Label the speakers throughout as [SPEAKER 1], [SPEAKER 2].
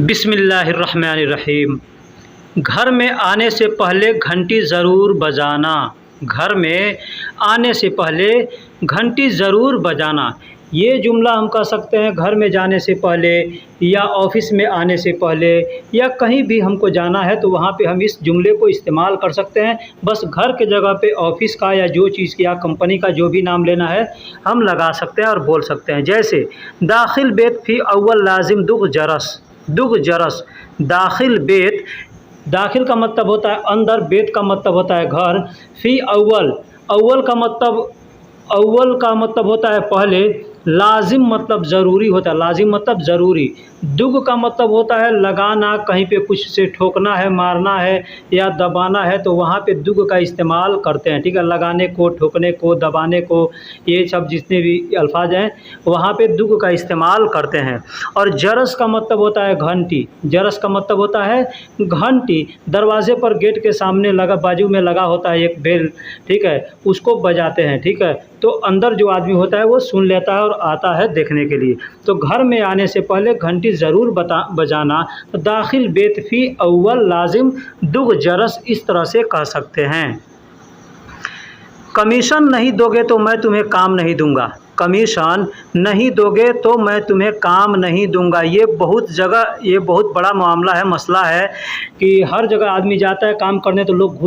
[SPEAKER 1] बिस्मिल्लाहिर्रहमानिर्रहीम। घर में आने से पहले घंटी ज़रूर बजाना। घर में आने से पहले घंटी ज़रूर बजाना, ये जुमला हम कह सकते हैं घर में जाने से पहले या ऑफ़िस में आने से पहले या कहीं भी हमको जाना है तो वहाँ पे हम इस जुमले को इस्तेमाल कर सकते हैं। बस घर के जगह पे ऑफ़िस का या जो चीज़ की या कंपनी का जो भी नाम लेना है हम लगा सकते हैं और बोल सकते हैं। जैसे दाखिल बेत फ़ी अव्वल लाजिम दुग जरस। दुग जरस, दाखिल बेत, दाखिल का मतलब होता है अंदर, बेत का मतलब होता है घर। फ़ी अव्वल, अव्वल का मतलब होता है पहले। लाजिम मतलब ज़रूरी होता है, लाजिम मतलब ज़रूरी। दुग का मतलब होता है लगाना, कहीं पे कुछ से ठोकना है, मारना है या दबाना है तो वहाँ पे दुग का इस्तेमाल करते हैं, ठीक है। लगाने को, ठोकने को, दबाने को, ये सब जितने भी अल्फाज हैं वहाँ पे दुग का इस्तेमाल करते हैं। और जरस का मतलब होता है घंटी। जरस का मतलब होता है घंटी। दरवाज़े पर गेट के सामने लगा, बाजू में लगा होता है एक बेल, ठीक है, उसको बजाते हैं, ठीक है। तो अंदर जो आदमी होता है वो सुन लेता है और आता है देखने के लिए। तो घर में आने से पहले घंटी ज़रूर बजाना। दाखिल बेत फ़ी अव्वल लाजिम दुग जरस, इस तरह से कह सकते हैं। कमीशन नहीं दोगे तो मैं तुम्हें काम नहीं दूंगा। कमीशन नहीं दोगे तो मैं तुम्हें काम नहीं दूंगा। ये बहुत जगह, ये बहुत बड़ा मामला है, मसला है कि हर जगह आदमी जाता है काम करने तो लोग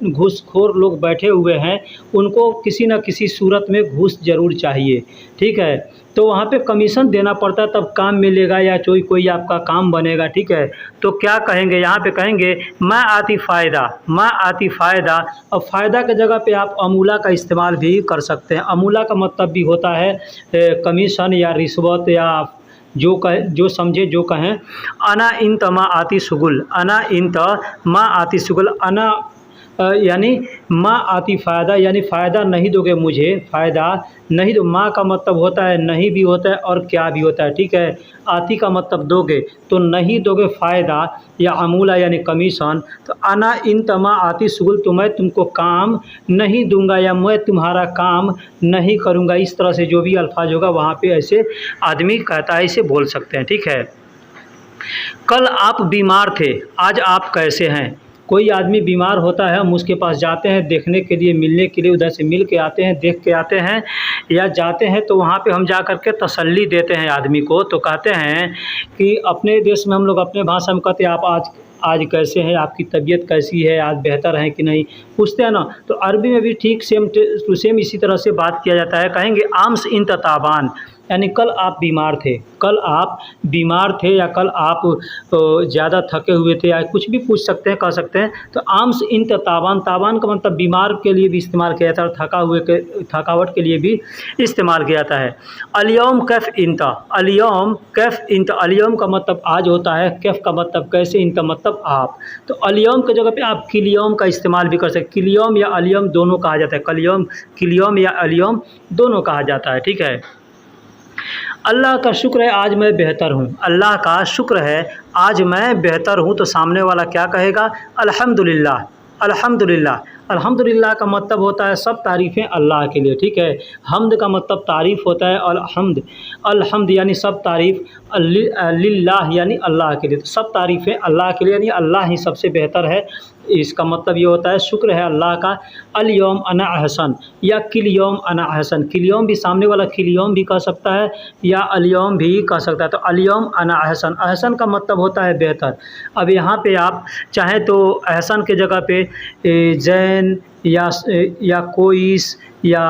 [SPEAKER 1] घूसखोर लोग बैठे हुए हैं, उनको किसी न किसी सूरत में घूस ज़रूर चाहिए, ठीक है। तो वहाँ पे कमीशन देना पड़ता है तब काम मिलेगा या कोई आपका काम बनेगा, ठीक है। तो क्या कहेंगे यहाँ पे, कहेंगे मैं आती फ़ायदा, मैं आती फ़ायदा। और फ़ायदा की जगह पे आप अमूला का इस्तेमाल भी कर सकते हैं। अमूला का मतलब भी होता है कमीशन या रिश्वत या जो कहे, जो समझे जो कहें। अना इन तमा आती सुगुल, अना इन तमा आती सुगुल। अना यानी माँ आती फ़ायदा, यानी फ़ायदा नहीं दोगे मुझे, फ़ायदा नहीं दो। माँ का मतलब होता है नहीं भी होता है और क्या भी होता है, ठीक है। आती का मतलब दोगे, तो नहीं दोगे फ़ायदा या अमूला यानी कमीशन। तो अना इन तमा आती सुगुल, तो मैं तुमको काम नहीं दूंगा या मैं तुम्हारा काम नहीं करूँगा। इस तरह से जो भी अल्फाज होगा वहाँ पे ऐसे आदमी कहता है, इसे बोल सकते हैं, ठीक है। कल आप बीमार थे, आज आप कैसे हैं। कोई आदमी बीमार होता है, हम उसके पास जाते हैं देखने के लिए, मिलने के लिए, उधर से मिल के आते हैं, देख के आते हैं या जाते हैं तो वहाँ पे हम जा कर के तसल्ली देते हैं आदमी को। तो कहते हैं कि अपने देश में हम लोग अपने भाषा में कहते हैं आप आज कैसे हैं, आपकी तबीयत कैसी है, आज बेहतर है कि नहीं, पूछते हैं ना। तो अरबी में भी ठीक सेम टू सेम इसी तरह से बात किया जाता है। कहेंगे आम्स इन तताबान, यानी कल आप बीमार थे, कल आप बीमार थे या कल आप ज़्यादा थके हुए थे या कुछ भी पूछ सकते हैं, कह सकते हैं। तो आम्स इन ताबान, ताबान का मतलब बीमार के लिए भी इस्तेमाल किया जाता है और थकावट के लिए भी इस्तेमाल किया जाता है। अलियौम कैफ़ इंता, अलियौम कैफ़ इंता, अलियौम का मतलब आज होता है, कैफ़ का मतलब कैसे, इंता मतलब आप। तो अलियौम की जगह पे आप किलियौम का इस्तेमाल भी कर सकते हैं। किलियौम या अलियौम दोनों कहा जाता है, किलियौम या अलियौम दोनों कहा जाता है, ठीक है। अल्लाह का शुक्र है आज मैं बेहतर हूँ, अल्लाह का शुक्र है आज मैं बेहतर हूँ। तो सामने वाला क्या कहेगा, अल्हम्दुलिल्लाह, अल्हम्दुलिल्लाह। अल्हम्दुलिल्लाह का मतलब होता है सब तारीफ़ें अल्लाह के लिए, ठीक है। हम्द का मतलब तारीफ़ होता है और अलहम्द यानी सब तारीफ़, लिल्लाह यानी अल्लाह के लिए। तो सब तारीफ़ें अल्लाह के लिए, यानी अल्लाह ही सबसे बेहतर है। इसका मतलब ये होता है शुक्र है अल्लाह का। अल-यौम अना अहसन या किल-यौम अना अहसन, किल-यौम भी सामने वाला किल-यौम भी कह सकता है या अल-यौम भी कह सकता है। तो अल-यौम अना अहसन, अहसन का मतलब होता है बेहतर। अब यहाँ पे आप चाहें तो अहसन के जगह पे जैन या कोइस या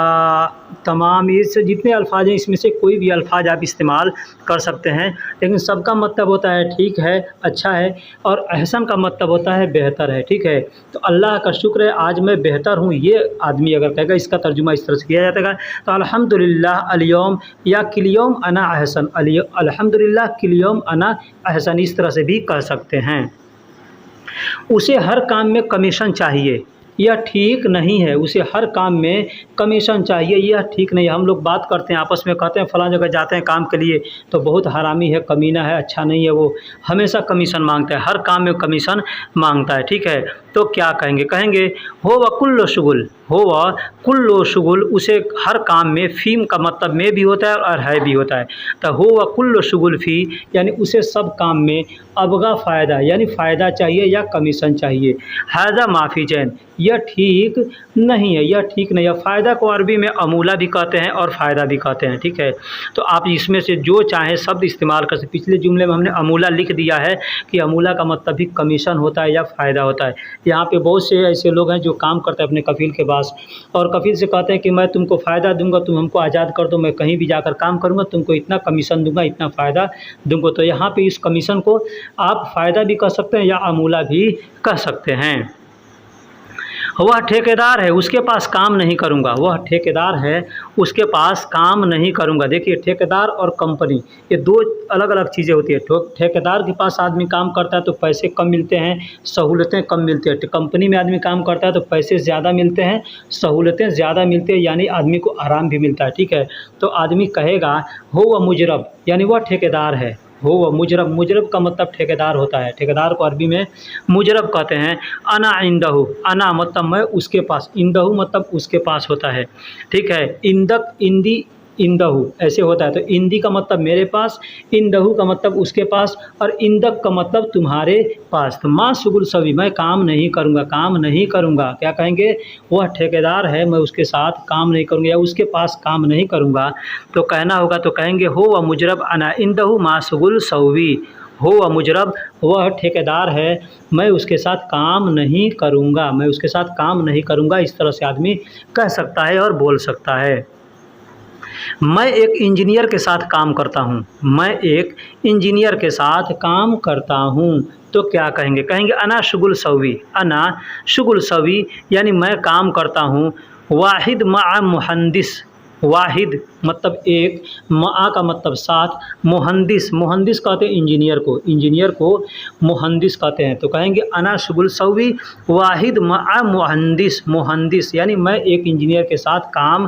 [SPEAKER 1] तमाम, ये जितने अल्फाज हैं इसमें से कोई भी अल्फाज आप इस्तेमाल कर सकते हैं, लेकिन सबका मतलब होता है ठीक है, अच्छा है। और अहसन का मतलब होता है बेहतर है, ठीक है। तो अल्लाह का शुक्र है आज मैं बेहतर हूँ, ये आदमी अगर कहेगा, इसका तर्जुमा इस तरह से किया जाता है। तो अल्हम्दुलिल्लाह अल-यौम या किल-यौम अना अहसन, अल्हम्दुलिल्लाह किल-यौम अना अहसन, इस तरह से भी कह सकते हैं। उसे हर काम में कमीशन चाहिए, यह ठीक नहीं है। उसे हर काम में कमीशन चाहिए, यह ठीक नहीं है। हम लोग बात करते हैं आपस में, कहते हैं फ़लाँ जगह जाते हैं काम के लिए तो बहुत हरामी है, कमीना है, अच्छा नहीं है, वो हमेशा कमीशन मांगता है, हर काम में कमीशन मांगता है, ठीक है। तो क्या कहेंगे, कहेंगे हो वकुल्लो शुगुल, हो वह कुल्लो शुगुल, उसे हर काम में, फ़ीम का मतलब में भी होता है और है भी होता है। तो हो वह कुल्लो शुगुल फ़ी, यानी उसे सब काम में अबगा फ़ायदा, यानी फ़ायदा चाहिए या कमीशन चाहिए। हैज़ा माफ़ी जैन, यह ठीक नहीं है, यह ठीक नहीं है। फ़ायदा को अरबी में अमूला भी कहते हैं और फ़ायदा भी कहते हैं, ठीक है। तो आप इसमें से जो चाहें शब्द इस्तेमाल कर सकते। पिछले जुमले में हमने अमूला लिख दिया है कि अमूला का मतलब भी कमीशन होता है या फ़ायदा होता है। यहाँ पे बहुत से ऐसे लोग हैं जो काम करते हैं अपने कफ़ील के पास, और कफ़ील से कहते हैं कि मैं तुमको फ़ायदा दूंगा, तुम हमको आज़ाद कर दो, मैं कहीं भी जाकर काम करूँगा, तुमको इतना कमीशन दूंगा, इतना फ़ायदा दूंगा। तो यहाँ पे इस कमीशन को आप फ़ायदा भी कह सकते हैं या अमूला भी कह सकते हैं। वह ठेकेदार है, उसके पास काम नहीं करूँगा। वह ठेकेदार है, उसके पास काम नहीं करूँगा। देखिए, ठेकेदार और कंपनी, ये दो अलग अलग चीज़ें होती है। ठेकेदार के पास आदमी काम करता है तो पैसे कम मिलते हैं, सहूलतें कम मिलती हैं। कंपनी में आदमी काम करता है तो पैसे ज़्यादा मिलते हैं, सहूलतें ज़्यादा मिलती हैं, यानी आदमी को आराम भी मिलता है, ठीक है। तो आदमी कहेगा हो वह मुजरब, यानी वह ठेकेदार है। हो वह मुजरब, मुजरब का मतलब ठेकेदार होता है। ठेकेदार को अरबी में मुजरब कहते हैं। अना इंदहू, अना मतलब मैं उसके पास, इंदहू मतलब उसके पास होता है, ठीक है। इंदक, इंदी, इंदहू ऐसे होता है। तो इंदी का मतलब मेरे पास, इंदहू का मतलब उसके पास, और इंदक का मतलब तुम्हारे पास। तो माँ शुगुल सवी, मैं काम नहीं करूँगा, काम नहीं करूँगा। क्या कहेंगे? वह ठेकेदार है, मैं उसके साथ काम नहीं करूँगा या उसके पास काम नहीं करूँगा। तो कहना होगा, तो कहेंगे हो व मुजरब अना इंदहू माँ शुगुल सवी। हो व मुजरब, वह ठेकेदार है, मैं उसके साथ काम नहीं करूँगा, मैं उसके साथ काम नहीं करूँगा। इस तरह से आदमी कह सकता है और बोल सकता है। मैं एक इंजीनियर के साथ काम करता हूँ, मैं एक इंजीनियर के साथ काम करता हूँ। तो क्या कहेंगे? कहेंगे अना शुगुल सवी, अना शुगुल सवी, यानी मैं काम करता हूँ। वाहिद मा मुहंदिस, वाहिद मतलब एक, मा का मतलब साथ, मुहंदिस, मुहंदिस कहते हैं इंजीनियर को, इंजीनियर को मुहंदिस कहते हैं। तो कहेंगे अना शुगुल सवी वाहिद मा मुहंदिस, मुहंदिस यानी मैं एक इंजीनियर के साथ काम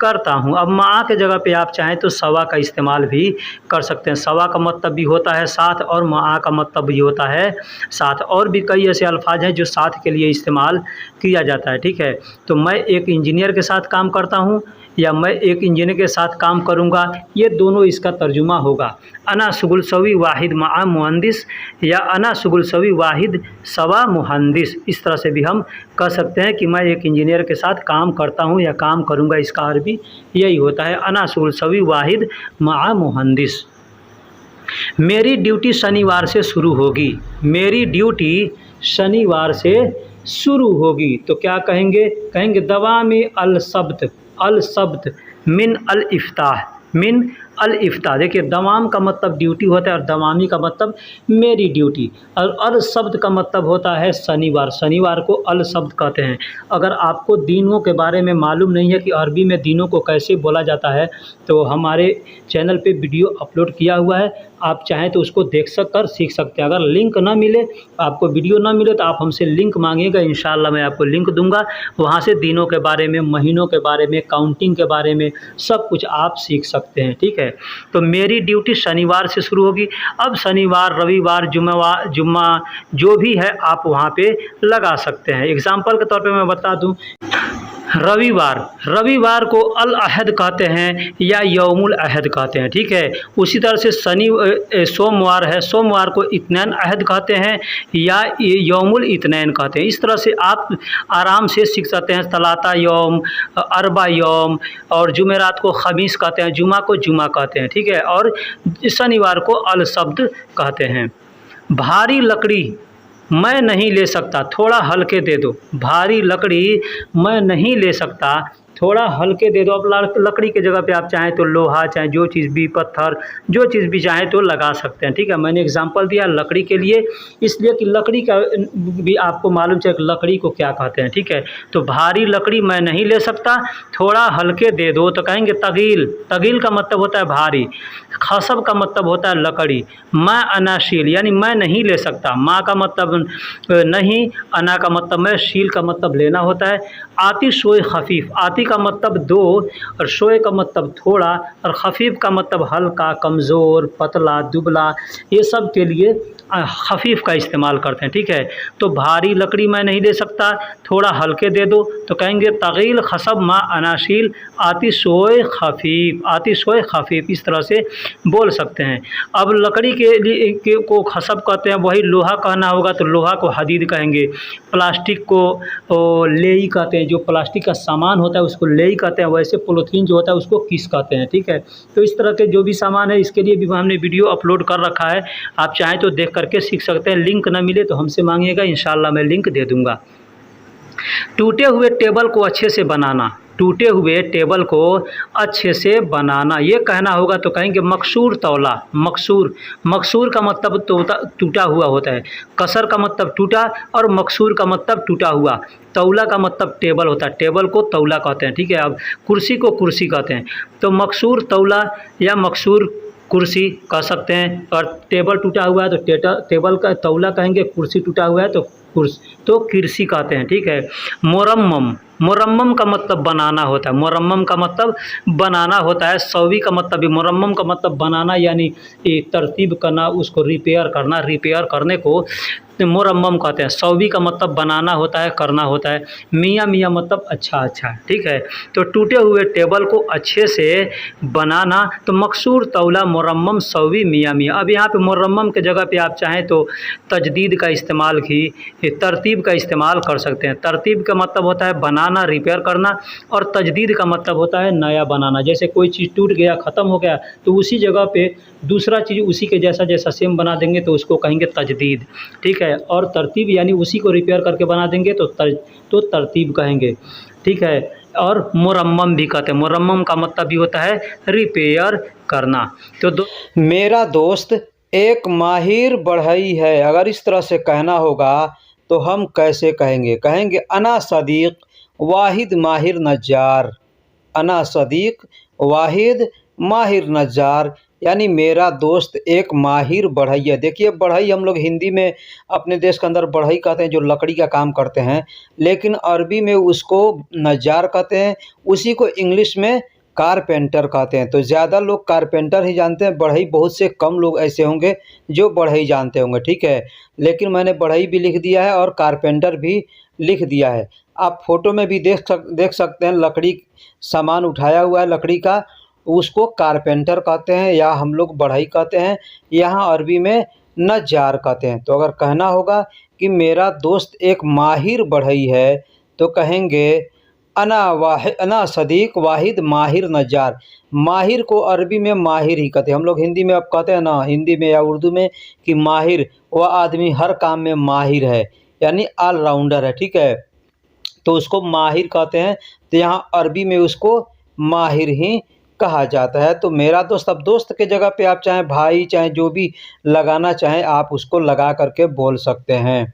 [SPEAKER 1] करता हूँ। अब मा के जगह पे आप चाहें तो सवा का इस्तेमाल भी कर सकते हैं। सवा का मतलब भी होता है साथ और मा का मतलब भी होता है साथ। और भी कई ऐसे अल्फाज हैं जो साथ के लिए इस्तेमाल किया जाता है, ठीक है। तो मैं एक इंजीनियर के साथ काम करता हूँ या मैं एक इंजीनियर के साथ काम करूंगा, ये दोनों इसका तर्जुमा होगा। अना शुगुल सवी वाहिद मा मुहंदिस या अना शुगुल सवी वाहिद सवा मुहंदिस, इस तरह से भी हम कह सकते हैं कि मैं एक इंजीनियर के साथ काम करता हूं या काम करूंगा। इसका अरबी यही होता है, अना शुगुल सवी वाहिद मा मुहंदिस। मेरी ड्यूटी शनिवार से शुरू होगी, मेरी ड्यूटी शनिवार से शुरू होगी। तो क्या कहेंगे? कहेंगे दवा में अल शब्द, अल शब्द मिन अल इफ्ताह, मिन अल इफ्ताह। देखिए दवाम का मतलब ड्यूटी होता है और दवामी का मतलब मेरी ड्यूटी, और अल शब्द का मतलब होता है शनिवार, शनिवार को अल शब्द कहते हैं। अगर आपको दिनों के बारे में मालूम नहीं है कि अरबी में दिनों को कैसे बोला जाता है, तो हमारे चैनल पे वीडियो अपलोड किया हुआ है, आप चाहें तो उसको देख कर सीख सकते हैं। अगर लिंक ना मिले, आपको वीडियो ना मिले, तो आप हमसे लिंक मांगिएगा, इंशाल्लाह मैं आपको लिंक दूंगा। वहाँ से दिनों के बारे में, महीनों के बारे में, काउंटिंग के बारे में सब कुछ आप सीख सकते हैं, ठीक है। तो मेरी ड्यूटी शनिवार से शुरू होगी। अब शनिवार, रविवार, जुम्मा जो भी है आप वहाँ पे लगा सकते हैं। एग्जाम्पल के तौर पे मैं बता दूं, रविवार, रविवार को अल अहद कहते हैं या यौमुल अहद कहते हैं, ठीक है। उसी तरह से सोमवार है, सोमवार को इत्नैन अहद कहते हैं या यौमुल इत्नैन कहते हैं। इस तरह से आप आराम से सीख सकते हैं। तलाता यौम, अरबा यौम, और जुमेरात को खमीस कहते हैं, जुमा को जुमा कहते हैं, ठीक है। और शनिवार को अल शब्द कहते हैं। भारी लकड़ी मैं नहीं ले सकता, थोड़ा हल्के दे दो। भारी लकड़ी मैं नहीं ले सकता, थोड़ा हल्के दे दो। अब लकड़ी के जगह पे आप चाहें तो लोहा, चाहे जो चीज़ भी, पत्थर, जो चीज़ भी चाहें तो लगा सकते हैं, ठीक है। मैंने एग्जांपल दिया लकड़ी के लिए, इसलिए कि लकड़ी का भी आपको मालूम चाहिए कि लकड़ी को क्या कहते हैं, ठीक है। तो भारी लकड़ी मैं नहीं ले सकता, थोड़ा हल्के दे दो। तो कहेंगे तगील, तगील का मतलब होता है भारी, खसब का मतलब होता है लकड़ी। मैं अनाशील यानी मैं नहीं ले सकता, माँ का मतलब नहीं, अना का मतलब मैं, शील का मतलब लेना होता है। आती शोए खफीफ, आती का मतलब दो, और शोए का मतलब थोड़ा, और खफ़ीफ़ का मतलब हल्का, कमज़ोर, पतला, दुबला, ये सब के लिए खफ़ीफ़ का इस्तेमाल करते हैं, ठीक है। तो भारी लकड़ी मैं नहीं दे सकता, थोड़ा हल्के दे दो, तो कहेंगे तग़ील खसब मा अनाशील आतिशोए खफ़ीफ़, आतिशोए खफ़ीफ़, इस तरह से बोल सकते हैं। अब लकड़ी के लिए को खसब कहते हैं, वही लोहा कहना होगा तो लोहा को हदीद कहेंगे। प्लास्टिक को लेई कहते हैं, जो प्लास्टिक का सामान होता है उसको लेई कहते हैं, वैसे पॉलीथीन जो होता है उसको किस कहते हैं, ठीक है। तो इस तरह के जो भी सामान है इसके लिए भी हमने वीडियो अपलोड कर रखा है, आप चाहें तो देख करके सीख सकते हैं। लिंक ना मिले तो हमसे मांगिएगा, इंशाल्लाह मैं लिंक दे दूँगा। टूटे हुए टेबल को अच्छे से बनाना, टूटे हुए टेबल को अच्छे से बनाना, ये कहना होगा तो कहेंगे मकसूर तौला। मकसूर, मकसूर का मतलब टूटा हुआ होता है, कसर का मतलब टूटा और मकसूर का मतलब टूटा हुआ। तौला का मतलब टेबल होता है, टेबल को तौला कहते हैं, ठीक है। अब कुर्सी को कुर्सी कहते हैं, तो मकसूर तौला या मकसूर कुर्सी कह सकते हैं। और टेबल टूटा हुआ है तो टेबल का तौला कहेंगे, कुर्सी टूटा हुआ है तो किरसी कहते हैं, ठीक है। मुरम्मम, मुरम्मम का मतलब बनाना होता है, मुरम्मम का मतलब बनाना होता है। सौवी का मतलब भी, मुरम्मम का मतलब बनाना यानी तरतीब करना, उसको रिपेयर करना, रिपेयर करने को मुरम्मम कहते हैं। सौवी का मतलब बनाना होता है, करना होता है। मियाँ मियाँ मतलब अच्छा अच्छा, ठीक है। तो टूटे हुए टेबल को अच्छे से बनाना, तो मकसूर तौला मुरम्मम सौवी मियाँ मियाँ। अब यहाँ पे मुरम्मम के जगह पे आप चाहें तो तजदीद का इस्तेमाल की, तरतीब का इस्तेमाल कर सकते हैं। तरतीब का मतलब होता है बनाना, रिपेयर करना, और तजदीद का मतलब होता है नया बनाना। जैसे कोई चीज़ टूट गया, ख़त्म हो गया, तो उसी जगह पे दूसरा चीज़ उसी के जैसा जैसा सेम बना देंगे तो उसको कहेंगे तजदीद, ठीक है। और तरतीब यानी उसी को रिपेयर करके बना देंगे तो तरतीब कहेंगे, ठीक है। और मुरम्मम भी कहते हैं, मुरम्मम का मतलब भी होता है रिपेयर करना। तो मेरा दोस्त एक माहिर बढ़ई है, अगर इस तरह से कहना होगा तो हम कैसे कहेंगे? कहेंगे अना सदीक वाहिद माहिर नज्जार, अना सदीक वाहिद माहिर नज्जार, यानी मेरा दोस्त एक माहिर बढ़ई है। देखिए बढ़ई हम लोग हिंदी में अपने देश के अंदर बढ़ई कहते हैं जो लकड़ी का काम करते हैं, लेकिन अरबी में उसको नज्जार कहते हैं, उसी को इंग्लिश में कारपेंटर कहते हैं। तो ज़्यादा लोग कारपेंटर ही जानते हैं, बढ़ई बहुत से कम लोग ऐसे होंगे जो बढ़ई जानते होंगे, ठीक है। लेकिन मैंने बढ़ई भी लिख दिया है और कारपेंटर भी लिख दिया है। आप फोटो में भी देख सकते हैं, लकड़ी सामान उठाया हुआ है लकड़ी का, उसको कारपेंटर कहते हैं या हम लोग बढ़ई कहते हैं, यहाँ अरबी में नज्जार कहते हैं। तो अगर कहना होगा कि मेरा दोस्त एक माहिर बढ़ई है तो कहेंगे अना सदीक वाहिद माहिर नज्जार। माहिर को अरबी में माहिर ही कहते हैं, हम लोग हिंदी में अब कहते हैं ना, हिंदी में या उर्दू में, कि माहिर वह आदमी हर काम में माहिर है, यानी ऑलराउंडर है, ठीक है। तो उसको माहिर कहते हैं, तो यहाँ अरबी में उसको माहिर ही कहा जाता है। तो मेरा दोस्त, अब दोस्त के जगह पे आप चाहे भाई चाहे जो भी लगाना चाहें आप उसको लगा करके बोल सकते हैं।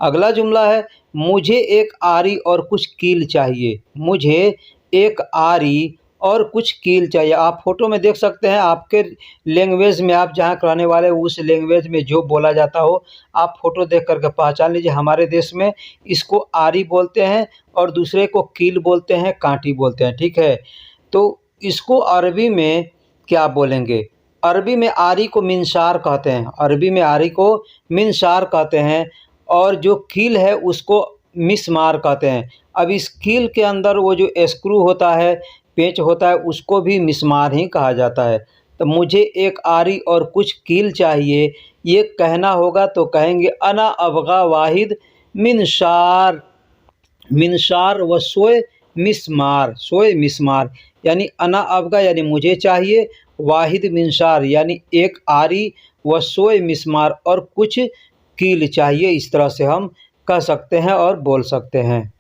[SPEAKER 1] अगला जुमला है मुझे एक आरी और कुछ कील चाहिए, मुझे एक आरी और कुछ कील चाहिए। आप फोटो में देख सकते हैं, आपके लैंग्वेज में आप जहाँ कराने वाले उस लैंग्वेज में जो बोला जाता हो आप फोटो देख करके पहचान लीजिए। हमारे देश में इसको आरी बोलते हैं और दूसरे को कील बोलते हैं, कांटी बोलते हैं, ठीक है। तो इसको अरबी में क्या बोलेंगे? अरबी में आरी को मिंशार कहते हैं, अरबी में आरी को मिंशार कहते हैं, और जो कील है उसको मिस्मार कहते हैं। अब इस कील के अंदर वो जो स्क्रू होता है, पेंच होता है, उसको भी मिस्मार ही कहा जाता है। तो मुझे एक आरी और कुछ कील चाहिए, ये कहना होगा तो कहेंगे अना अबगा वाहिद मिनशार, मिनशार व सोए मिस्मार, सोए मिस्मार, यानी अना अबगा यानी मुझे चाहिए, वाहिद मिनशार यानी एक आरी, व सोए मिस्मार और कुछ कील चाहिए। इस तरह से हम कह सकते हैं और बोल सकते हैं।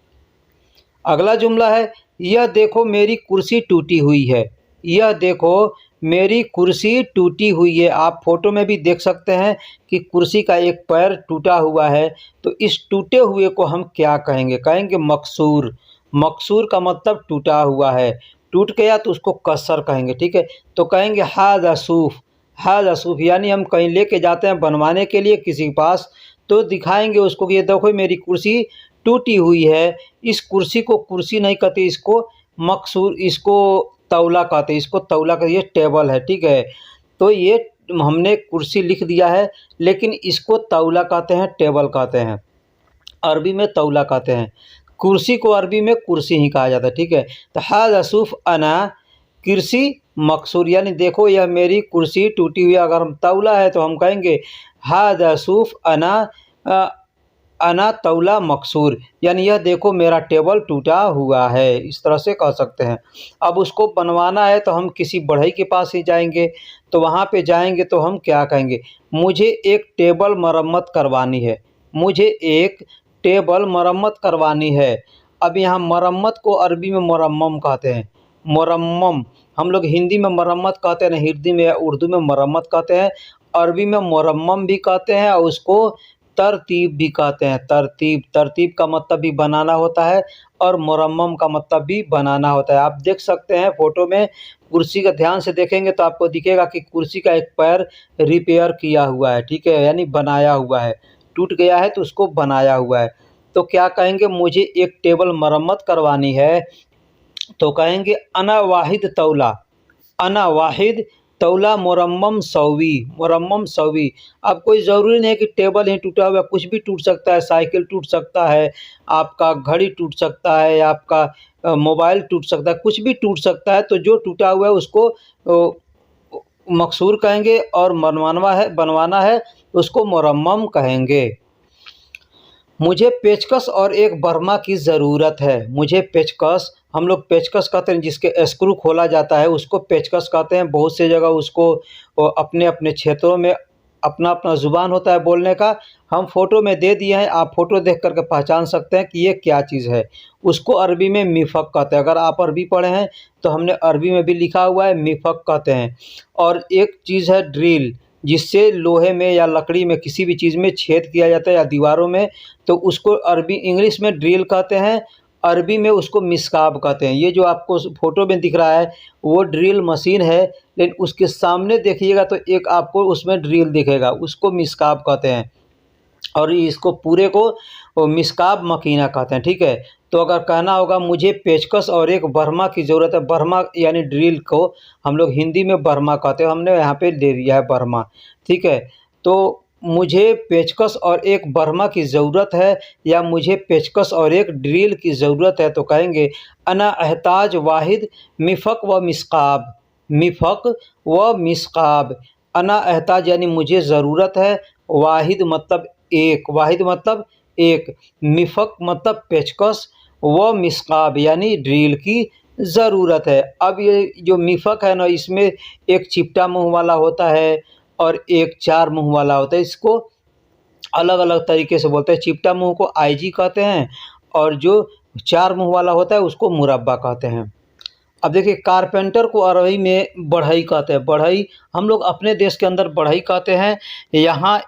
[SPEAKER 1] अगला जुमला है यह देखो मेरी कुर्सी टूटी हुई है, यह देखो मेरी कुर्सी टूटी हुई है। आप फोटो में भी देख सकते हैं कि कुर्सी का एक पैर टूटा हुआ है, तो इस टूटे हुए को हम क्या कहेंगे? कहेंगे मकसूर। मकसूर का मतलब टूटा हुआ है, टूट गया तो उसको कसर कहेंगे, ठीक है। तो कहेंगे हाज़ा सूफ, हाज़ा सूफ, यानी हम कहीं लेके जाते हैं बनवाने के लिए किसी के पास, तो दिखाएंगे उसको कि ये देखो मेरी कुर्सी टूटी हुई है। इस कुर्सी को कुर्सी नहीं कहते, इसको मकसूर इसको तौला कहते हैं, इसको तौला का ये टेबल है, ठीक है। तो ये हमने कुर्सी लिख दिया है, लेकिन इसको तौला कहते हैं, टेबल कहते हैं, अरबी में तौला कहते हैं। कुर्सी को अरबी में कुर्सी ही कहा जाता है, ठीक है। तो हाज़ा सूफ़ अना कुर्सी मकसूर, यानी देखो यह मेरी कुर्सी टूटी हुई। अगर हम तौला है तो हम कहेंगे हाज़ा सूफ़ अना अना तौला मकसूर, यानी यह देखो मेरा टेबल टूटा हुआ है, इस तरह से कह सकते हैं। अब उसको बनवाना है तो हम किसी बढ़ई के पास ही जाएंगे, तो वहाँ पे जाएंगे तो हम क्या कहेंगे, मुझे एक टेबल मरम्मत करवानी है, मुझे एक टेबल मरम्मत करवानी है। अब यहाँ मरम्मत को अरबी में मुरम्मम कहते हैं, मुरम्मम। हम लोग हिंदी में मरम्मत कहते हैं, हिंदी में या उर्दू में मरम्मत कहते हैं, अरबी में मुरम्मम भी कहते हैं और उसको तरतीब भी कहते हैं। तरतीब, तरतीब का मतलब भी बनाना होता है और मुरम्मम का मतलब भी बनाना होता है। आप देख सकते हैं फ़ोटो में कुर्सी का, ध्यान से देखेंगे तो आपको दिखेगा कि कुर्सी का एक पैर रिपेयर किया हुआ है, ठीक है, यानी बनाया हुआ है। टूट गया है तो उसको बनाया हुआ है। तो क्या कहेंगे, मुझे एक टेबल मरम्मत करवानी है, तो कहेंगे अना वाहिद तौला, अना वाहिद तौला मुरम्मम सौवी, मुरम्मम सौवी। अब कोई ज़रूरी नहीं है कि टेबल ही टूटा हुआ है, कुछ भी टूट सकता है, साइकिल टूट सकता है, आपका घड़ी टूट सकता है, आपका मोबाइल टूट सकता है, कुछ भी टूट सकता है। तो जो टूटा हुआ है उसको मकसूर कहेंगे और बनवाना है उसको मुरम्मम कहेंगे। मुझे पेचकस और एक बर्मा की ज़रूरत है, मुझे पेचकस, हम लोग पेचकस कहते हैं जिसके स्क्रू खोला जाता है उसको पेचकस कहते हैं। बहुत सी जगह उसको अपने अपने क्षेत्रों में अपना अपना ज़ुबान होता है बोलने का। हम फ़ोटो में दे दिए हैं, आप फ़ोटो देख कर के पहचान सकते हैं कि ये क्या चीज़ है। उसको अरबी में मिफ़क कहते हैं। अगर आप अरबी पढ़े हैं तो हमने अरबी में भी लिखा हुआ है, मिफ़क कहते हैं। और एक चीज़ है ड्रिल, जिससे लोहे में या लकड़ी में किसी भी चीज़ में छेद किया जाता है या दीवारों में, तो उसको अरबी इंग्लिश में ड्रिल कहते हैं, अरबी में उसको मिस्काब कहते हैं। ये जो आपको फ़ोटो में दिख रहा है वो ड्रिल मशीन है, लेकिन उसके सामने देखिएगा तो एक आपको उसमें ड्रिल दिखेगा, उसको मिस्काब कहते हैं। और इसको पूरे को मिस्काब मकीना कहते हैं, ठीक है। तो अगर कहना होगा मुझे पेचकस और एक बर्मा की ज़रूरत है, बर्मा यानी ड्रिल को हम लोग हिंदी में बर्मा कहते हैं, हमने यहाँ पे दे दिया है बर्मा, ठीक है। तो मुझे पेचकस और एक बर्मा की ज़रूरत है या मुझे पेचकस और एक ड्रिल की ज़रूरत है, तो कहेंगे अना अहताज वाहिद मिफ़क व मिस्काब, मिफ़क व मिस्काब। अना अहताज यानी मुझे ज़रूरत है, वाहिद मतलब एक, वाहिद मतलब एक, मिफ़क मतलब पेचकस, व मिस्काब यानी ड्रिल की ज़रूरत है। अब ये जो मिफ़क है ना, इसमें एक चिपटा मुँह वाला होता है और एक चार मुँह वाला होता है। इसको अलग अलग तरीके से बोलते हैं। चिपटा मुँह को आईजी कहते हैं और जो चार मुँह वाला होता है उसको मुरब्बा कहते हैं। अब देखिए कारपेंटर को अरबी में बढ़ई कहते हैं। बढ़ई हम लोग अपने देश के अंदर बढ़ई कहते हैं, यहाँ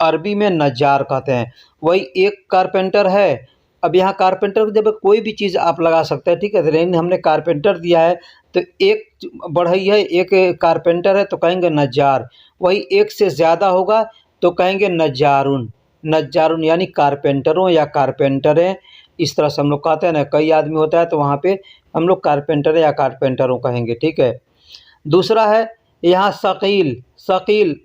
[SPEAKER 1] अरबी में नज्जार कहते हैं। वही एक कारपेंटर है। अब यहाँ कारपेंटर जब कोई भी चीज़ आप लगा सकते हैं, ठीक है, लेकिन हमने कारपेंटर दिया है तो एक बढ़ई है, एक कारपेंटर है, तो कहेंगे नज्जार। वही एक से ज़्यादा होगा तो कहेंगे नज्जारुन, नज्जारुन यानी कारपेंटरों या कारपेंटरें, इस तरह से हम लोग कहते हैं ना। कई आदमी होता है तो वहाँ पे हम लोग कारपेंटर या कारपेंटरों कहेंगे, ठीक है। दूसरा है यहाँ सकील, सकील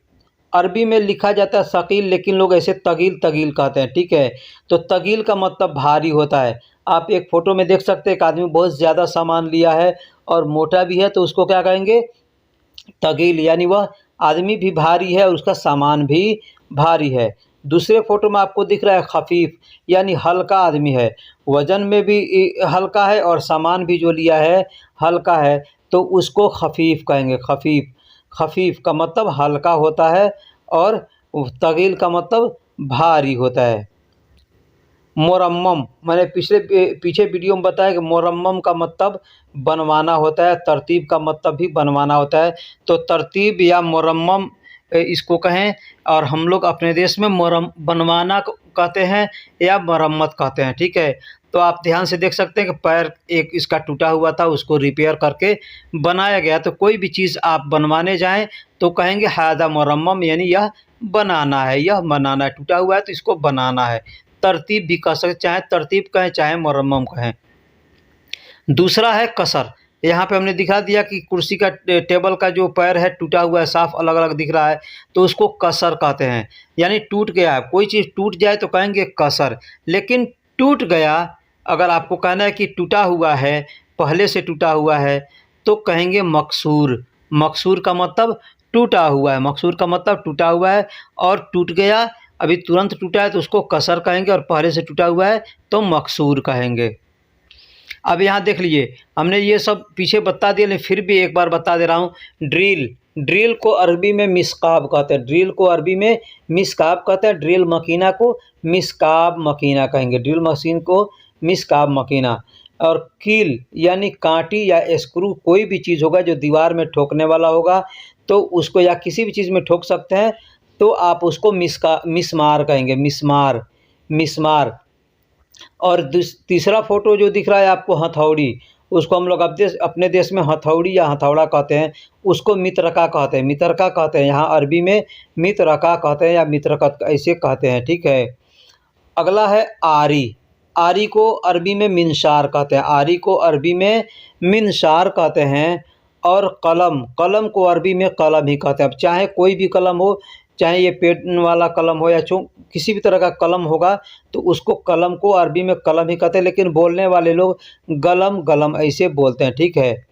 [SPEAKER 1] अरबी में लिखा जाता है सकील, लेकिन लोग ऐसे तगील तगील कहते हैं, ठीक है। तो तगील का मतलब भारी होता है। आप एक फ़ोटो में देख सकते हैं एक आदमी बहुत ज़्यादा सामान लिया है और मोटा भी है, तो उसको क्या कहेंगे, तगील, यानी वह आदमी भी भारी है और उसका सामान भी भारी है। दूसरे फ़ोटो में आपको दिख रहा है खफ़ीफ़, यानी हल्का आदमी है, वज़न में भी हल्का है और सामान भी जो लिया है हल्का है, तो उसको खफ़ीफ़ कहेंगे। खफ़ीफ़, खफ़ीफ़ का मतलब हल्का होता है और तगील का मतलब भारी होता है। मुरम्मम, मैंने पीछे वीडियो में बताया कि मुरम्मम का मतलब बनवाना होता है, तरतीब का मतलब भी बनवाना होता है। तो तरतीब या मुरम्मम इसको कहें, और हम लोग अपने देश में बनवाना कहते हैं या मरम्मत कहते हैं, ठीक है। तो आप ध्यान से देख सकते हैं कि पैर एक इसका टूटा हुआ था, उसको रिपेयर करके बनाया गया। तो कोई भी चीज़ आप बनवाने जाएं तो कहेंगे हादा मुरम्मम, यानी यह बनाना है, यह बनाना है, टूटा हुआ है तो इसको बनाना है। तरतीब भी कह सकते, चाहे तरतीब कहें चाहे मुरम्मम कहें। दूसरा है कसर। यहाँ पे हमने दिखा दिया कि कुर्सी का टेबल का जो पैर है टूटा हुआ है, साफ अलग अलग दिख रहा है, तो उसको कसर कहते हैं, यानी टूट गया है। कोई चीज़ टूट जाए तो कहेंगे कसर, लेकिन टूट गया अगर आपको कहना है कि टूटा हुआ है, पहले से टूटा हुआ है, तो कहेंगे मकसूर। मकसूर का मतलब टूटा हुआ है, मकसूर का मतलब टूटा हुआ है। और टूट गया अभी तुरंत टूटा है तो उसको कसर कहेंगे, और पहले से टूटा हुआ है तो मकसूर कहेंगे। अब यहाँ देख लीजिए, हमने ये सब पीछे बता दिया, लेकिन फिर भी एक बार बता दे रहा हूँ। ड्रिल, ड्रिल को अरबी में मिस्काब कहते हैं, ड्रिल को अरबी में मिस्काब कहते हैं। ड्रिल मकीना को मिस्काब मकीना कहेंगे, ड्रिल मशीन को मिस्काब मकीना। और कील यानी कांटी या स्क्रू, कोई भी चीज़ होगा जो दीवार में ठोकने वाला होगा तो उसको, या किसी भी चीज़ में ठोक सकते हैं तो आप उसको मिसमार कहेंगे, मिसमार, मिसमार। और तीसरा फोटो जो दिख रहा है आपको, हथौड़ी, उसको हम लोग अपने देश में हथौड़ी या हथौड़ा कहते हैं, उसको मित्रका कहते हैं, मित्रका कहते हैं। यहाँ अरबी में मित्रका कहते हैं या मित्रकत ऐसे कहते हैं, ठीक है। अगला है आरी। आरी को अरबी में मिनशार कहते हैं, आरी को अरबी में मिनशार कहते हैं। और कलम, कलम को अरबी में कलम ही कहते हैं। अब चाहे कोई भी कलम हो, चाहे ये पेन वाला कलम हो या किसी भी तरह का कलम होगा, तो उसको कलम को अरबी में कलम ही कहते हैं, लेकिन बोलने वाले लोग गलम गलम ऐसे बोलते हैं, ठीक है।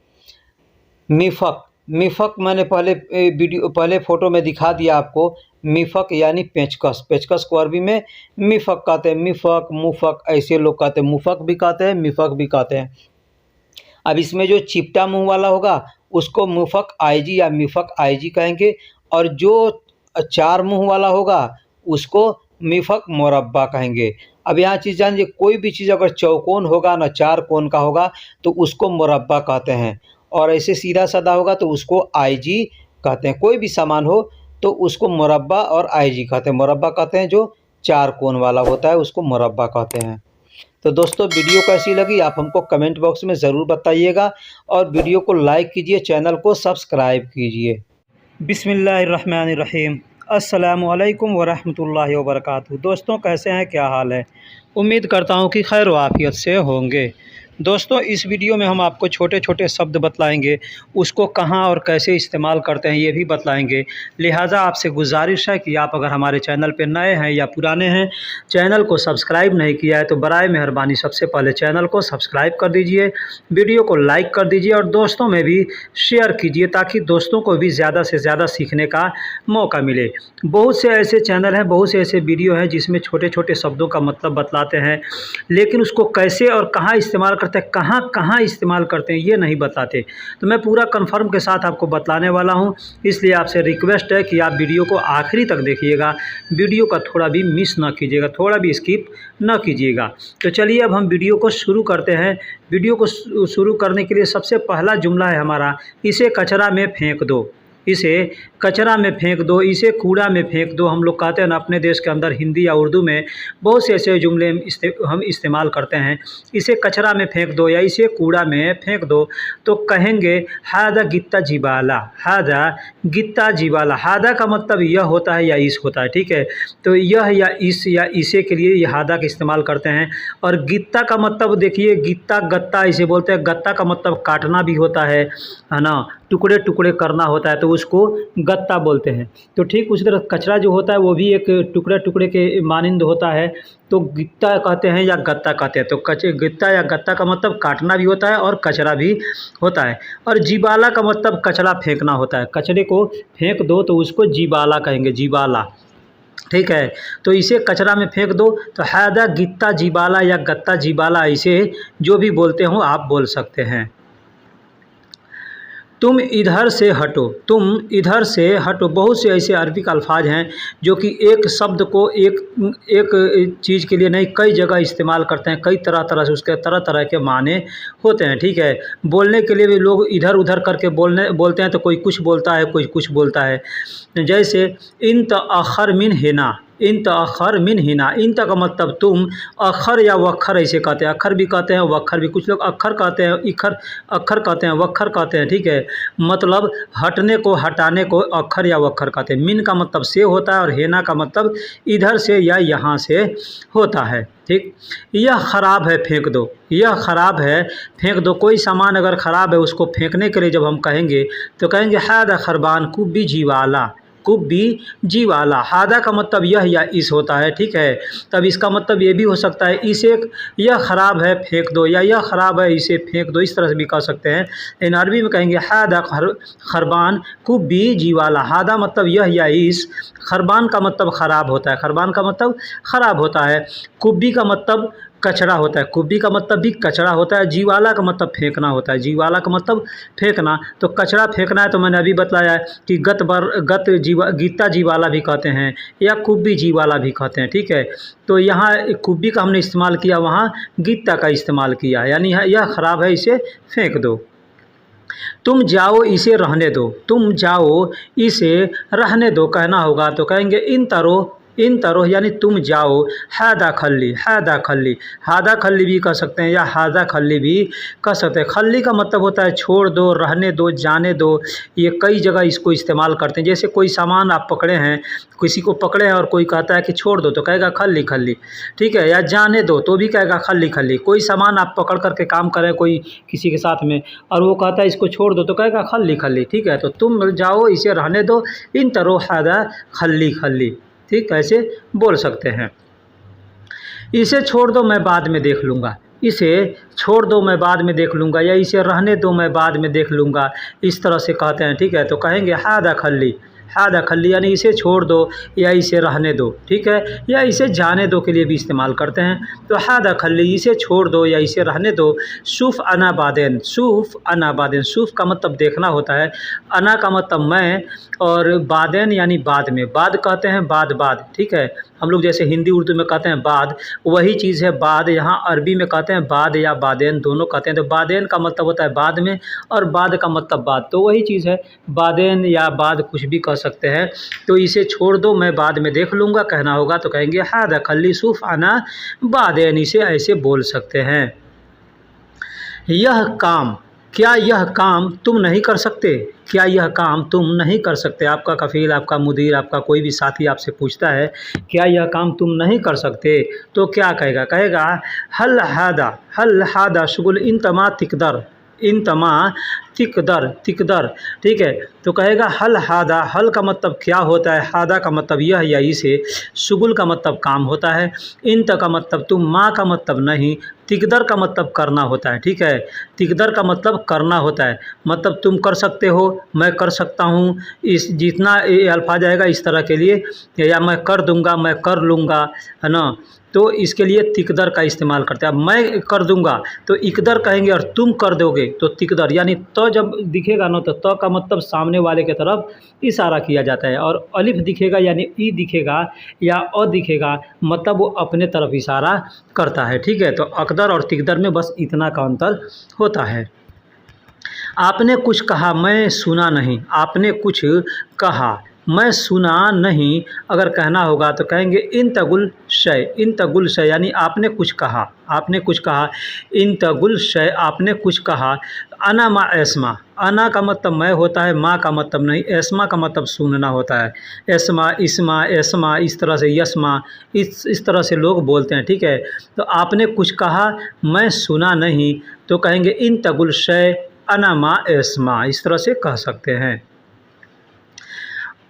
[SPEAKER 1] मिफ़क, मिफ़क मैंने पहले फ़ोटो में दिखा दिया आपको। मिफ़क यानी पेचकस, पेचकस को अरबी में मिफ़क कहते हैं, मिफ़क, मुफ़क ऐसे लोग कहते हैं, मुफ़क भी कहते हैं, मिफ़क भी कहते हैं। अब इसमें जो चिपटा मुँह वाला होगा उसको मुफ़क आईजी या मिफ़क आईजी कहेंगे, और जो चार मुँह वाला होगा उसको मिफ़क मुरब्बा कहेंगे। अब यहाँ चीज़ जानिए, कोई भी चीज़ अगर चौकोन होगा ना चार कोन का होगा तो उसको मुरब्बा कहते हैं, और ऐसे सीधा साधा होगा तो उसको आईजी कहते हैं। कोई भी सामान हो तो उसको मुरब्बा और आईजी कहते हैं। मुरब्बा कहते हैं जो चार कोन वाला होता है, उसको मुरब्बा कहते हैं। तो दोस्तों, वीडियो कैसी लगी आप हमको कमेंट बॉक्स में ज़रूर बताइएगा, और वीडियो को लाइक कीजिए, चैनल को सब्सक्राइब कीजिए। बिस्मिल्लाहिर्रहमानिर्रहीम। अस्सलामुअलैकुम वरहमतुल्लाहि वबरकातुहू। दोस्तों, कैसे हैं, क्या हाल है? उम्मीद करता हूं कि खैर वाफियत से होंगे। दोस्तों, इस वीडियो में हम आपको छोटे छोटे शब्द बतलाएंगे, उसको कहां और कैसे इस्तेमाल करते हैं ये भी बतलाएंगे। लिहाजा आपसे गुजारिश है कि आप अगर हमारे चैनल पर नए हैं या पुराने हैं, चैनल को सब्सक्राइब नहीं किया है तो बराए मेहरबानी सबसे पहले चैनल को सब्सक्राइब कर दीजिए, वीडियो को लाइक कर दीजिए और दोस्तों में भी शेयर कीजिए, ताकि दोस्तों को भी ज़्यादा से ज़्यादा सीखने का मौका मिले। बहुत से ऐसे चैनल हैं, बहुत से ऐसे वीडियो हैं जिसमें छोटे छोटे शब्दों का मतलब बतलाते हैं, लेकिन उसको कैसे और कहाँ इस्तेमाल करते हैं, कहाँ कहाँ इस्तेमाल करते हैं, ये नहीं बताते। तो मैं पूरा कन्फर्म के साथ आपको बतलाने वाला हूँ, इसलिए आपसे रिक्वेस्ट है कि आप वीडियो को आखिरी तक देखिएगा, वीडियो का थोड़ा भी मिस ना कीजिएगा, थोड़ा भी स्किप ना कीजिएगा। तो चलिए अब हम वीडियो को शुरू करते हैं। वीडियो को शुरू करने के लिए सबसे पहला जुमला है हमारा, इसे कचरा में फेंक दो। इसे कचरा में फेंक दो, इसे कूड़ा में फेंक दो। हम लोग कहते हैं ना अपने देश के अंदर हिंदी या उर्दू में बहुत से ऐसे जुमले हम इस्तेमाल करते हैं। इसे कचरा में फेंक दो या इसे कूड़ा में फेंक दो तो कहेंगे हादा गित्ता जिबाला, हादा गित्ता जिबाला। हादा का मतलब यह होता है या इस होता है, ठीक है। तो यह या इस या इसे के लिए यह हादा का इस्तेमाल करते हैं। और गित्ता का मतलब देखिए, गित्ता गत्ता इसे बोलते हैं। गत्ता का मतलब काटना भी होता है ना, टुकड़े टुकड़े करना होता है, तो उसको गत्ता बोलते हैं। तो ठीक उसी तरह कचरा जो होता है वो भी एक टुकड़े टुकड़े के मानिंद होता है, तो गित्ता कहते हैं या गत्ता कहते हैं। तो गित्ता या गत्ता का मतलब काटना भी होता है और कचरा भी होता है। और जीबाला का मतलब कचरा फेंकना होता है। कचरे को फेंक दो तो उसको जीबाला कहेंगे, जीबाला, ठीक है। तो इसे कचरा में फेंक दो तो हादा गित्ता जीबाला या गत्ता जीबाला, इसे जो भी बोलते हो आप बोल सकते हैं। तुम इधर से हटो, तुम इधर से हटो। बहुत से ऐसे अरबी का अल्फाज हैं जो कि एक शब्द को एक चीज़ के लिए नहीं कई जगह इस्तेमाल करते हैं, कई तरह तरह से उसके तरह तरह के माने होते हैं, ठीक है। बोलने के लिए भी लोग इधर उधर करके बोलते हैं, तो कोई कुछ बोलता है कोई कुछ बोलता है। जैसे इन तअखर मिन हिना, इन तअखर मिन हिना। इन का मतलब तुम, अखर या वक्खर ऐसे कहते हैं, अखर भी कहते हैं वक्खर भी, कुछ लोग अखर कहते हैं, इखर अखर कहते हैं, वक्खर कहते हैं, ठीक है। मतलब हटने को, हटाने को अखर या वक्खर कहते हैं। मिन का मतलब से होता है और हेना का मतलब इधर से या यहाँ से होता है, ठीक। यह ख़राब है, फेंक दो। यह ख़राब है, फेंक दो। कोई सामान अगर ख़राब है उसको फेंकने के लिए जब हम कहेंगे तो कहेंगे हादा खरबान कुब्बी जीवाला, कुब्बी जीवाला। हादा का मतलब यह या इस होता है, ठीक है। तब इसका मतलब ये भी हो सकता है इसे, यह ख़राब है फेंक दो, या यह ख़राब है इसे फेंक दो, इस तरह से भी कह सकते हैं। इन अरबी में कहेंगे हादा खरबान कुब्बी जीवाला। हादा मतलब यह या इस, खरबान का मतलब ख़राब होता है, खरबान का मतलब ख़राब होता है। कुब्बी का मतलब कचरा होता है, कुब्बी का मतलब भी कचरा होता है। जीवाला का मतलब फेंकना होता है, जीवाला का मतलब फेंकना। तो कचरा फेंकना है तो मैंने अभी बताया है कि गीता जीवाला भी कहते हैं या कुब्बी जीवाला भी कहते हैं, ठीक है। तो यहाँ कुब्बी का हमने इस्तेमाल किया, वहाँ गीता का इस्तेमाल किया, यानी यह ख़राब है इसे फेंक दो। तुम जाओ इसे रहने दो, तुम जाओ इसे रहने दो कहना होगा तो कहेंगे इन तरो, इन तरो यानी तुम जाओ। हादा खल्ली, हादा खल्ली, हादा खल्ली भी कह सकते हैं या हादा खल्ली भी कह सकते हैं। खल्ली का मतलब होता है छोड़ दो, रहने दो, जाने दो। ये कई जगह इसको इस्तेमाल करते हैं। जैसे कोई सामान आप पकड़े हैं, किसी को पकड़े हैं और कोई कहता है कि छोड़ दो तो कहेगा खल्ली खल्ली, ठीक है। या जाने दो तो भी कहेगा खल्ली खल्ली। कोई सामान आप पकड़ करके काम करें कोई किसी के साथ में और वो कहता है इसको छोड़ दो तो कहेगा खल्ली खल्ली, ठीक है। तो तुम जाओ इसे रहने दो, इन तरो हादा खल्ली खल्ली, ठीक, ऐसे बोल सकते हैं। इसे छोड़ दो मैं बाद में देख लूँगा, इसे छोड़ दो मैं बाद में देख लूँगा, या इसे रहने दो मैं बाद में देख लूँगा, इस तरह से कहते हैं, ठीक है। तो कहेंगे हादा खल्ली, हादा खल्ली यानी इसे छोड़ दो या इसे रहने दो, ठीक है। या इसे जाने दो के लिए भी इस्तेमाल करते हैं। तो हादा खल्ली इसे छोड़ दो या इसे रहने दो। सूफ़ अना बादेन, सूफ़ अना बादेन, सूफ़ का मतलब देखना होता है, अना का मतलब मैं, और बादेन यानी बाद में, बाद कहते हैं बाद बाद, ठीक है। हम लोग जैसे हिंदी उर्दू में कहते हैं बाद, वही चीज़ है बाद, यहाँ अरबी में कहते हैं बाद या बादेन दोनों कहते हैं। तो बादेन का मतलब होता है बाद में और बाद का मतलब बाद, तो वही चीज़ है, बादेन या बाद कुछ भी कह सकते हैं। तो इसे छोड़ दो मैं बाद में देख लूँगा कहना होगा तो कहेंगे हादा खल्ली सूफ़ अना बादेन, इसे ऐसे बोल सकते हैं। यह काम, क्या यह काम तुम नहीं कर सकते, क्या यह काम तुम नहीं कर सकते। आपका कफ़ील, आपका मुदीर, आपका कोई भी साथी आपसे पूछता है क्या यह काम तुम नहीं कर सकते तो क्या कहेगा, कहेगा हल हादा, हल हादा शुगुल इन तमा तिकदर, इन तमा तिकदर, तिकदर, ठीक है। तो कहेगा हल हादा, हल का मतलब क्या होता है, हादा का मतलब यह या इसे, शुगुल का मतलब काम होता है, इंत का मतलब तुम, माँ का मतलब नहीं, तिकदर का मतलब करना होता है, ठीक है। तिकदर का मतलब करना होता है, मतलब तुम कर सकते हो, मैं कर सकता हूँ, इस जितना ये अल्फाज आएगा इस तरह के लिए, या मैं कर दूंगा, मैं कर लूँगा, है ना। तो इसके लिए तिकदर का इस्तेमाल करते हैं। अब मैं कर दूंगा तो इकदर कहेंगे और तुम कर दोगे तो तिकदर, यानी तो जब दिखेगा ना तो का मतलब सामने वाले के तरफ इशारा किया जाता है, और अलिफ दिखेगा यानी ई दिखेगा या अ दिखेगा मतलब वो अपने तरफ इशारा करता है, ठीक है। तो अकदर और तिकदर में बस इतना का अंतर होता है। आपने कुछ कहा मैं सुना नहीं, आपने कुछ कहा मैं सुना नहीं अगर कहना होगा तो कहेंगे इन तगुल शय, इन तगुल शय यानी आपने कुछ कहा, आपने कुछ कहा, इन तगुल शय आपने कुछ कहा। अना मा एस्मा, अना का मतलब मैं होता है, माँ का मतलब नहीं, एस्मा का मतलब सुनना होता है। एस्मा, इसमा, एस्मा, इस तरह से यस्मा, इस तरह से लोग बोलते हैं, ठीक है। तो आपने कुछ कहा मैं सुना नहीं तो कहेंगे इन तगुल शय अना मा एस्मा, इस तरह से कह सकते हैं।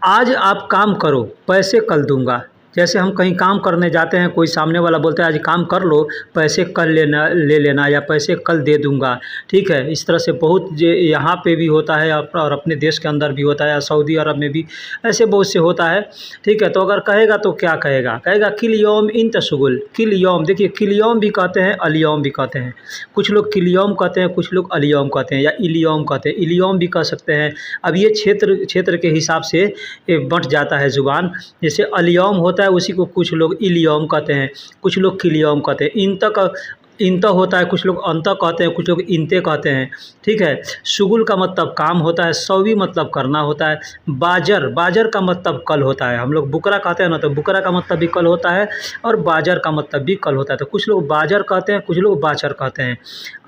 [SPEAKER 1] आज आप काम करो पैसे कल दूंगा, जैसे हम कहीं काम करने जाते हैं, कोई सामने वाला बोलता है आज काम कर लो पैसे कल ले लेना या पैसे कल दे दूंगा, ठीक है। इस तरह से बहुत यहाँ पे भी होता है और अपने देश के अंदर भी होता है, सऊदी अरब में भी ऐसे बहुत से होता है, ठीक है। तो अगर कहेगा तो क्या कहेगा, कहेगा किल यौम इन तशगुल, किल यौम, देखिए किल यौम भी कहते हैं अलियौम भी कहते हैं, कुछ लोग किल यौम कहते हैं, कुछ लोग अलियौम कहते हैं या इलियौम कहते हैं, इलियौम भी कह सकते हैं। अब ये क्षेत्र के हिसाब से बंट जाता है ज़ुबान, जैसे अलियौम होता है उसी को कुछ लोग इलियौम कहते हैं, कुछ लोग किलियौम कहते हैं। इन तक इंत होता है, कुछ लोग अंत कहते हैं, कुछ लोग इंते कहते हैं, ठीक है। शुगुल का मतलब काम होता है, सौवी मतलब करना होता है। बाजर, बाजर का मतलब कल होता है, हम लोग बुकरा कहते हैं ना, तो बुकरा का मतलब भी कल होता है और बाजर का मतलब भी कल होता है। तो कुछ लोग बाजर कहते हैं, कुछ लोग बाजर कहते हैं।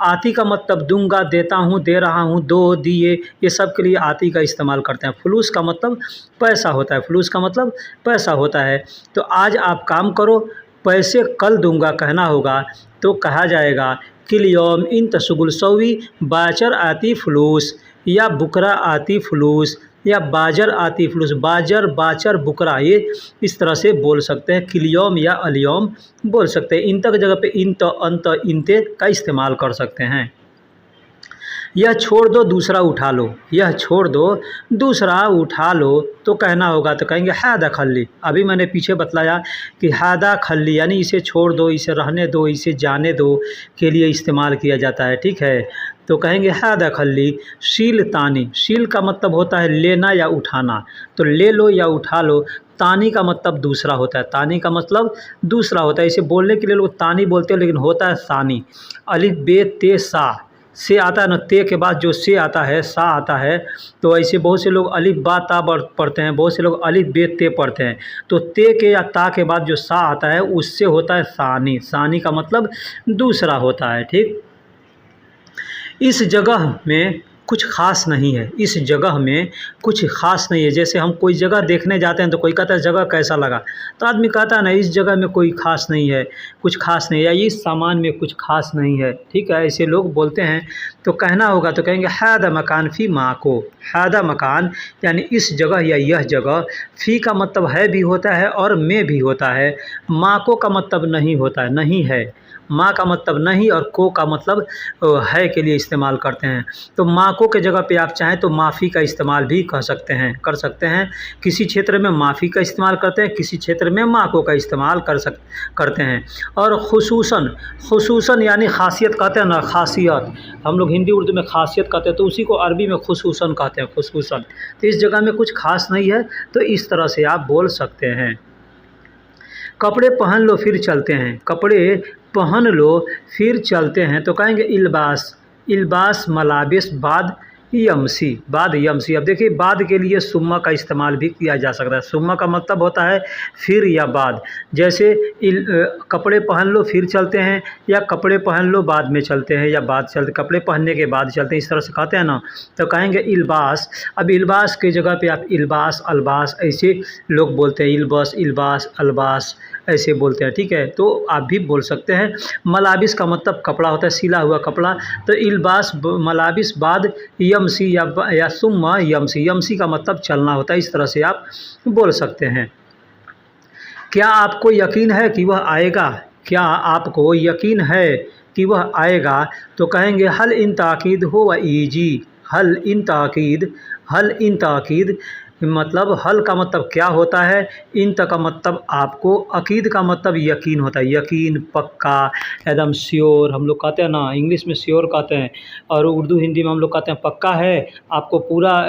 [SPEAKER 1] आती का मतलब दूंगा, देता हूँ, दे रहा हूँ, दो, दिए, ये सब के लिए आती का इस्तेमाल करते हैं। फलूस का मतलब पैसा होता है, फलूस का मतलब पैसा होता है। तो आज आप काम करो, पैसे कल दूंगा कहना होगा तो कहा जाएगा किल यौम इन तशुगुल सौवी बाचर आती फलूस, या बुकरा आती फलूस, या बाजर आती फलूस। बाजर, बाचर, बुकरा, ये इस तरह से बोल सकते हैं। किल यौम या अलयौम बोल सकते हैं। इन तक जगह पे इंत, अंत, इंते का इस्तेमाल कर सकते हैं। यह छोड़ दो दूसरा उठा लो, यह छोड़ दो दूसरा उठा लो तो कहना होगा तो कहेंगे हादा खल्ली। अभी मैंने पीछे बतलाया कि हादा खल्ली यानी इसे छोड़ दो, इसे रहने दो, इसे जाने दो के लिए इस्तेमाल किया जाता है, ठीक है। तो कहेंगे हादा खल्ली। शील तानी, शील का मतलब होता है लेना या उठाना, तो ले लो या उठा लो। तानी का मतलब दूसरा होता है, तानी का मतलब दूसरा होता है। इसे बोलने के लिए लोग तानी बोलते हैं लेकिन होता है सानी। अलिफ बे ते सा, से आता है ना, ते के बाद जो से आता है, सा आता है, तो ऐसे बहुत से लोग अलिफ बा ता पढ़ते हैं, बहुत से लोग अलिफ बे ते पढ़ते हैं। तो ते के या ता के बाद जो सा आता है उससे होता है सानी। सानी का मतलब दूसरा होता है, ठीक। इस जगह में कुछ ख़ास नहीं है, इस जगह में कुछ ख़ास नहीं है। जैसे हम कोई जगह देखने जाते हैं तो कोई कहता है जगह कैसा लगा, तो आदमी कहता है ना इस जगह में कोई ख़ास नहीं है, कुछ ख़ास नहीं है, या इस सामान में कुछ ख़ास नहीं है, ठीक है, ऐसे लोग बोलते हैं। तो कहना होगा तो कहेंगे हादा मकान फ़ी माँ को। हादा मकान यानी इस जगह या यह जगह। फ़ी का मतलब है भी होता है और में भी होता है। माँ को का मतलब नहीं होता है, नहीं है। माँ का मतलब नहीं और को का मतलब है के लिए इस्तेमाल करते हैं। तो माँ को के जगह पे आप चाहें तो माफ़ी का इस्तेमाल भी कह सकते हैं, कर सकते हैं। किसी क्षेत्र में माफ़ी का इस्तेमाल करते हैं, किसी क्षेत्र में माँ को का इस्तेमाल करते हैं। और खुसूसन, खुसूसन यानी खासियत कहते हैं ना, खासियत हम लोग हिंदी उर्दू में खासियत कहते हैं, तो उसी को अरबी में खुसूसन कहते हैं, खुसूसन। तो इस जगह में कुछ खास नहीं है, तो इस तरह से आप बोल सकते हैं। कपड़े पहन लो फिर चलते हैं, कपड़े पहन लो फिर चलते हैं तो कहेंगे इल्बास। इल्बास मलाबिस बाद यमसी, बाद यमसी। अब देखिए बाद के लिए सुम्मा का इस्तेमाल भी किया जा सकता है। सुम्मा का मतलब होता है फिर या बाद। जैसे कपड़े पहन लो फिर चलते हैं, या कपड़े पहन लो बाद में चलते हैं, या बाद चलते कपड़े पहनने के बाद चलते हैं, इस तरह से कहते हैं ना, तो कहेंगे इल्बास। अब इल्बास की जगह पे आप इल्बास, अलबास ऐसे लोग बोलते हैं, इल्बास, इल्बास, अलबास ऐसे बोलते हैं, ठीक है। तो आप भी बोल सकते हैं। मलाबिस का मतलब कपड़ा होता है, सिला हुआ कपड़ा, तो इल्बास मलाबिस बाद यमसी या सुम्मा यमसी। यमसी का मतलब चलना होता है, इस तरह से आप बोल सकते हैं। क्या आपको यकीन है कि वह आएगा, क्या आपको यकीन है कि वह आएगा, तो कहेंगे हल इन ताकीद हो व ईजी। हल इन ताकीद, हल इन ताकीद मतलब हल का मतलब क्या होता है, इन तक का मतलब आपको, अकीद का मतलब यकीन होता है, यकीन, पक्का, एकदम श्योर। हम लोग कहते हैं ना, इंग्लिश में श्योर कहते हैं और उर्दू हिंदी में हम लोग कहते हैं पक्का है, आपको पूरा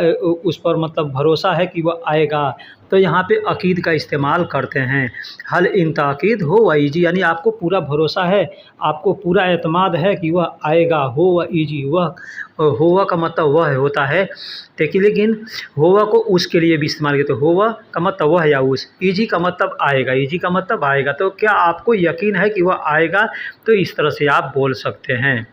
[SPEAKER 1] उस पर मतलब भरोसा है कि वह आएगा, तो यहाँ पे अकीद का इस्तेमाल करते हैं। हल इन ताकीद हो व ईजी यानी आपको पूरा भरोसा है, आपको पूरा एतमाद है कि वह आएगा। हो व ईजी, वह होवा का मतलब वह होता है, देखिए, लेकिन होवा को उसके लिए भी इस्तेमाल किया, तो होवा का मतलब वह या उस, ईजी का मतलब आएगा, ईजी का मतलब आएगा। तो क्या आपको यकीन है कि वह आएगा, तो इस तरह से आप बोल सकते हैं।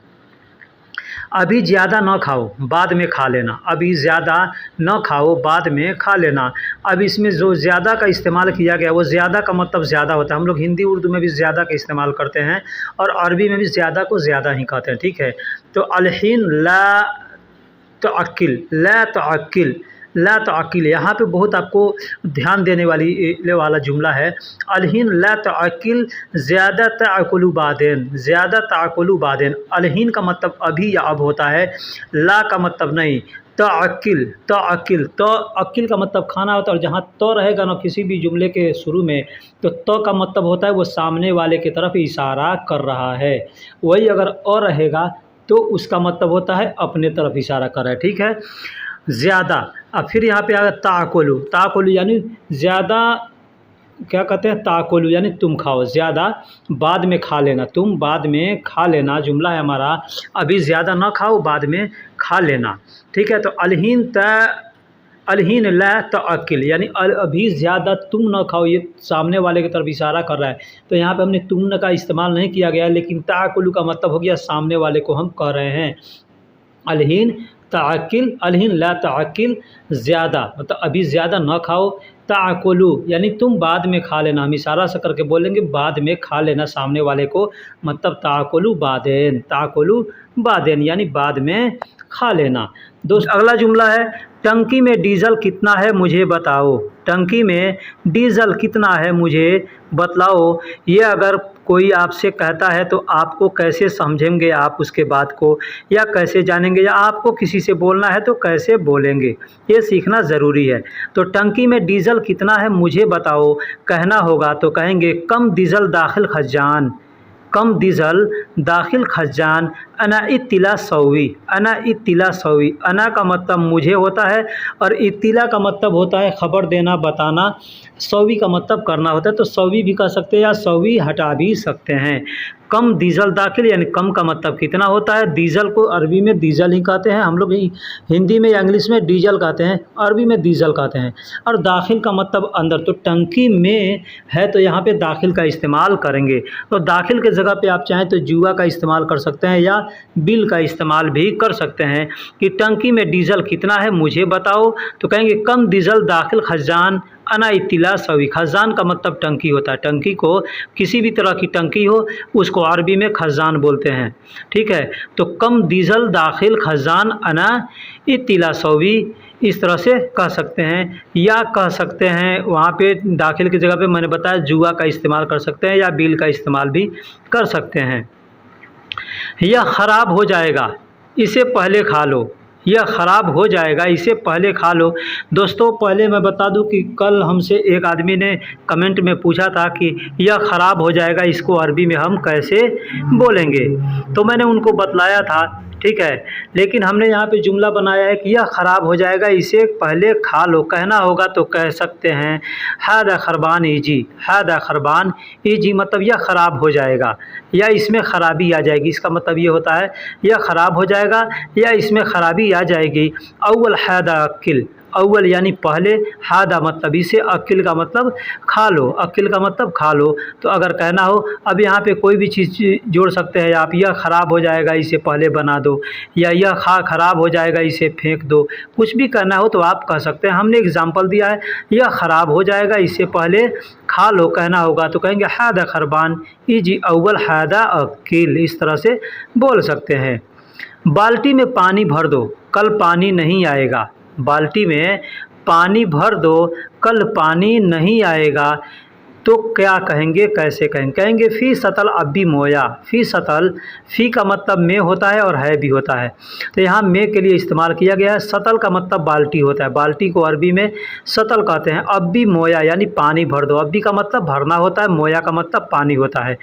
[SPEAKER 1] अभी ज़्यादा न खाओ, बाद में खा लेना। अभी ज़्यादा न खाओ, बाद में खा लेना। अब इसमें जो ज़्यादा का इस्तेमाल किया गया वो ज़्यादा का मतलब ज़्यादा होता है। हम लोग हिंदी उर्दू में भी ज़्यादा का इस्तेमाल करते हैं और अरबी में भी ज़्यादा को ज़्यादा ही कहते हैं, ठीक है। तो अलहीन ला तअक्किल, ला तअक्किल, ला तअक्किल, यहाँ पे बहुत आपको ध्यान देने वाला जुमला है। अलहीन ला तअक्किल ज़्यादा तअकुलु बादेन, ज़्यादा तअकुलु बादेन। अलहीन का मतलब अभी या अब होता है, ला का मतलब नहीं। तअक्किल, तअक्किल, तअक्किल का मतलब खाना होता है, और जहाँ तो रहेगा ना किसी भी जुमले के शुरू में, तो का मतलब होता है वो सामने वाले की तरफ इशारा कर रहा है। वही अगर अ रहेगा तो उसका मतलब होता है अपने तरफ इशारा कर रहा है, ठीक है। ज़्यादा, अब फिर यहाँ पे आएगा ताकुलु, ताकुलु यानी ज़्यादा क्या कहते हैं, ताकुलू यानी तुम खाओ, ज़्यादा बाद में खा लेना, तुम बाद में खा लेना, जुमला है हमारा, अभी ज़्यादा ना खाओ, बाद में खा लेना। ठीक है, तो अलहीन ला तअक्किल यानी अभी ज़्यादा तुम न खाओ, ये सामने वाले की तरफ इशारा कर रहा है। तो यहाँ पे हमने तुम न का इस्तेमाल नहीं किया गया, लेकिन ताकुलू का मतलब हो गया सामने वाले को हम कह रहे हैं। अलहीन ताकिल, अलहीन ला ताकिल, ज़्यादा मतलब अभी ज़्यादा न खाओ, ताकुलू यानी तुम बाद में खा लेना, हम इशारा से करके बोलेंगे बाद में खा लेना सामने वाले को, मतलब ताकुलू बादेन, ताकुलू बादेन यानी बाद में खा लेना। दोस्त अगला जुमला है, टंकी में डीजल कितना है मुझे बताओ, टंकी में डीजल कितना है मुझे बतलाओ। ये अगर कोई आपसे कहता है तो आपको कैसे समझेंगे आप उसके बात को, या कैसे जानेंगे, या आपको किसी से बोलना है तो कैसे बोलेंगे, ये सीखना ज़रूरी है। तो टंकी में डीजल कितना है मुझे बताओ कहना होगा तो कहेंगे कम डीजल दाखिल खजान, कम डीजल दाखिल खजान, अना इत्तिला सौवी, अना इत्तिला सौवी, अना का मतलब मुझे होता है और इत्तिला का मतलब होता है खबर देना, बताना, सौवी का मतलब करना होता है। तो सौवी भी कह सकते हैं या सौवी हटा भी सकते हैं। कम डीजल दाखिल यानी कम का मतलब कितना होता है, डीजल को अरबी में डीजल ही कहते हैं, हम लोग हिंदी में या इंग्लिश में डीजल कहते हैं, अरबी में डीजल कहते हैं। और दाखिल का मतलब अंदर, तो टंकी में है तो यहाँ पे दाखिल का इस्तेमाल करेंगे। तो दाखिल के जगह पे आप चाहें तो जुआ का इस्तेमाल कर सकते हैं या बिल का इस्तेमाल भी कर सकते हैं कि टंकी में डीजल कितना है मुझे बताओ, तो कहेंगे कम डीजल दाखिल खजान, अना इत्तिला सवी। खजान का मतलब टंकी होता है, टंकी को किसी भी तरह की टंकी हो उसको अरबी में खजान बोलते हैं। ठीक है, तो कम डीजल दाखिल खजान अना इत्तिला सवी, इस तरह से कह सकते हैं। या कह सकते हैं वहाँ पे दाखिल की जगह पे मैंने बताया जुआ का इस्तेमाल कर सकते हैं या बिल का इस्तेमाल भी कर सकते हैं। यह ख़राब हो जाएगा इसे पहले खा लो, यह ख़राब हो जाएगा इसे पहले खा लो। दोस्तों पहले मैं बता दूं कि कल हमसे एक आदमी ने कमेंट में पूछा था कि यह ख़राब हो जाएगा इसको अरबी में हम कैसे बोलेंगे, तो मैंने उनको बतलाया था। ठीक है, लेकिन हमने यहाँ पे जुमला बनाया है कि यह ख़राब हो जाएगा इसे पहले खा लो। कहना होगा तो कह सकते हैं हादा खरबान ईजी, हादा खरबान ईजी मतलब यह ख़राब हो जाएगा या इसमें ख़राबी आ जाएगी, इसका मतलब ये होता है यह ख़राब हो जाएगा या इसमें ख़राबी आ जाएगी। अव्वल हादा अक्किल, अव्वल यानी पहले, हादा मतलब इसे, अक्किल का मतलब खा लो, अक्किल का मतलब खा लो। तो अगर कहना हो, अब यहाँ पे कोई भी चीज़ जोड़ सकते हैं आप, यह ख़राब हो जाएगा इसे पहले बना दो, या यह ख़राब हो जाएगा इसे फेंक दो, कुछ भी करना हो तो आप कह सकते हैं। हमने एग्जाम्पल दिया है, यह ख़राब हो जाएगा इसे पहले खा लो कहना होगा तो कहेंगे हादा खरबान ईजी अव्वल हादा अक्किल, इस तरह से बोल सकते हैं। बाल्टी में पानी भर दो कल पानी नहीं आएगा, बाल्टी में पानी भर दो कल पानी नहीं आएगा, तो क्या कहेंगे, कैसे कहेंगे, कहेंगे फ़ी सतल अब्बी मोया। फ़ी सतल, फ़ी का मतलब में होता है और है भी होता है, तो यहाँ में के लिए इस्तेमाल किया गया है। सतल का मतलब बाल्टी होता है, बाल्टी को अरबी में सतल कहते हैं। अब्बी मोया यानी पानी भर दो, अब्बी का मतलब भरना होता है, मोया का मतलब पानी होता है।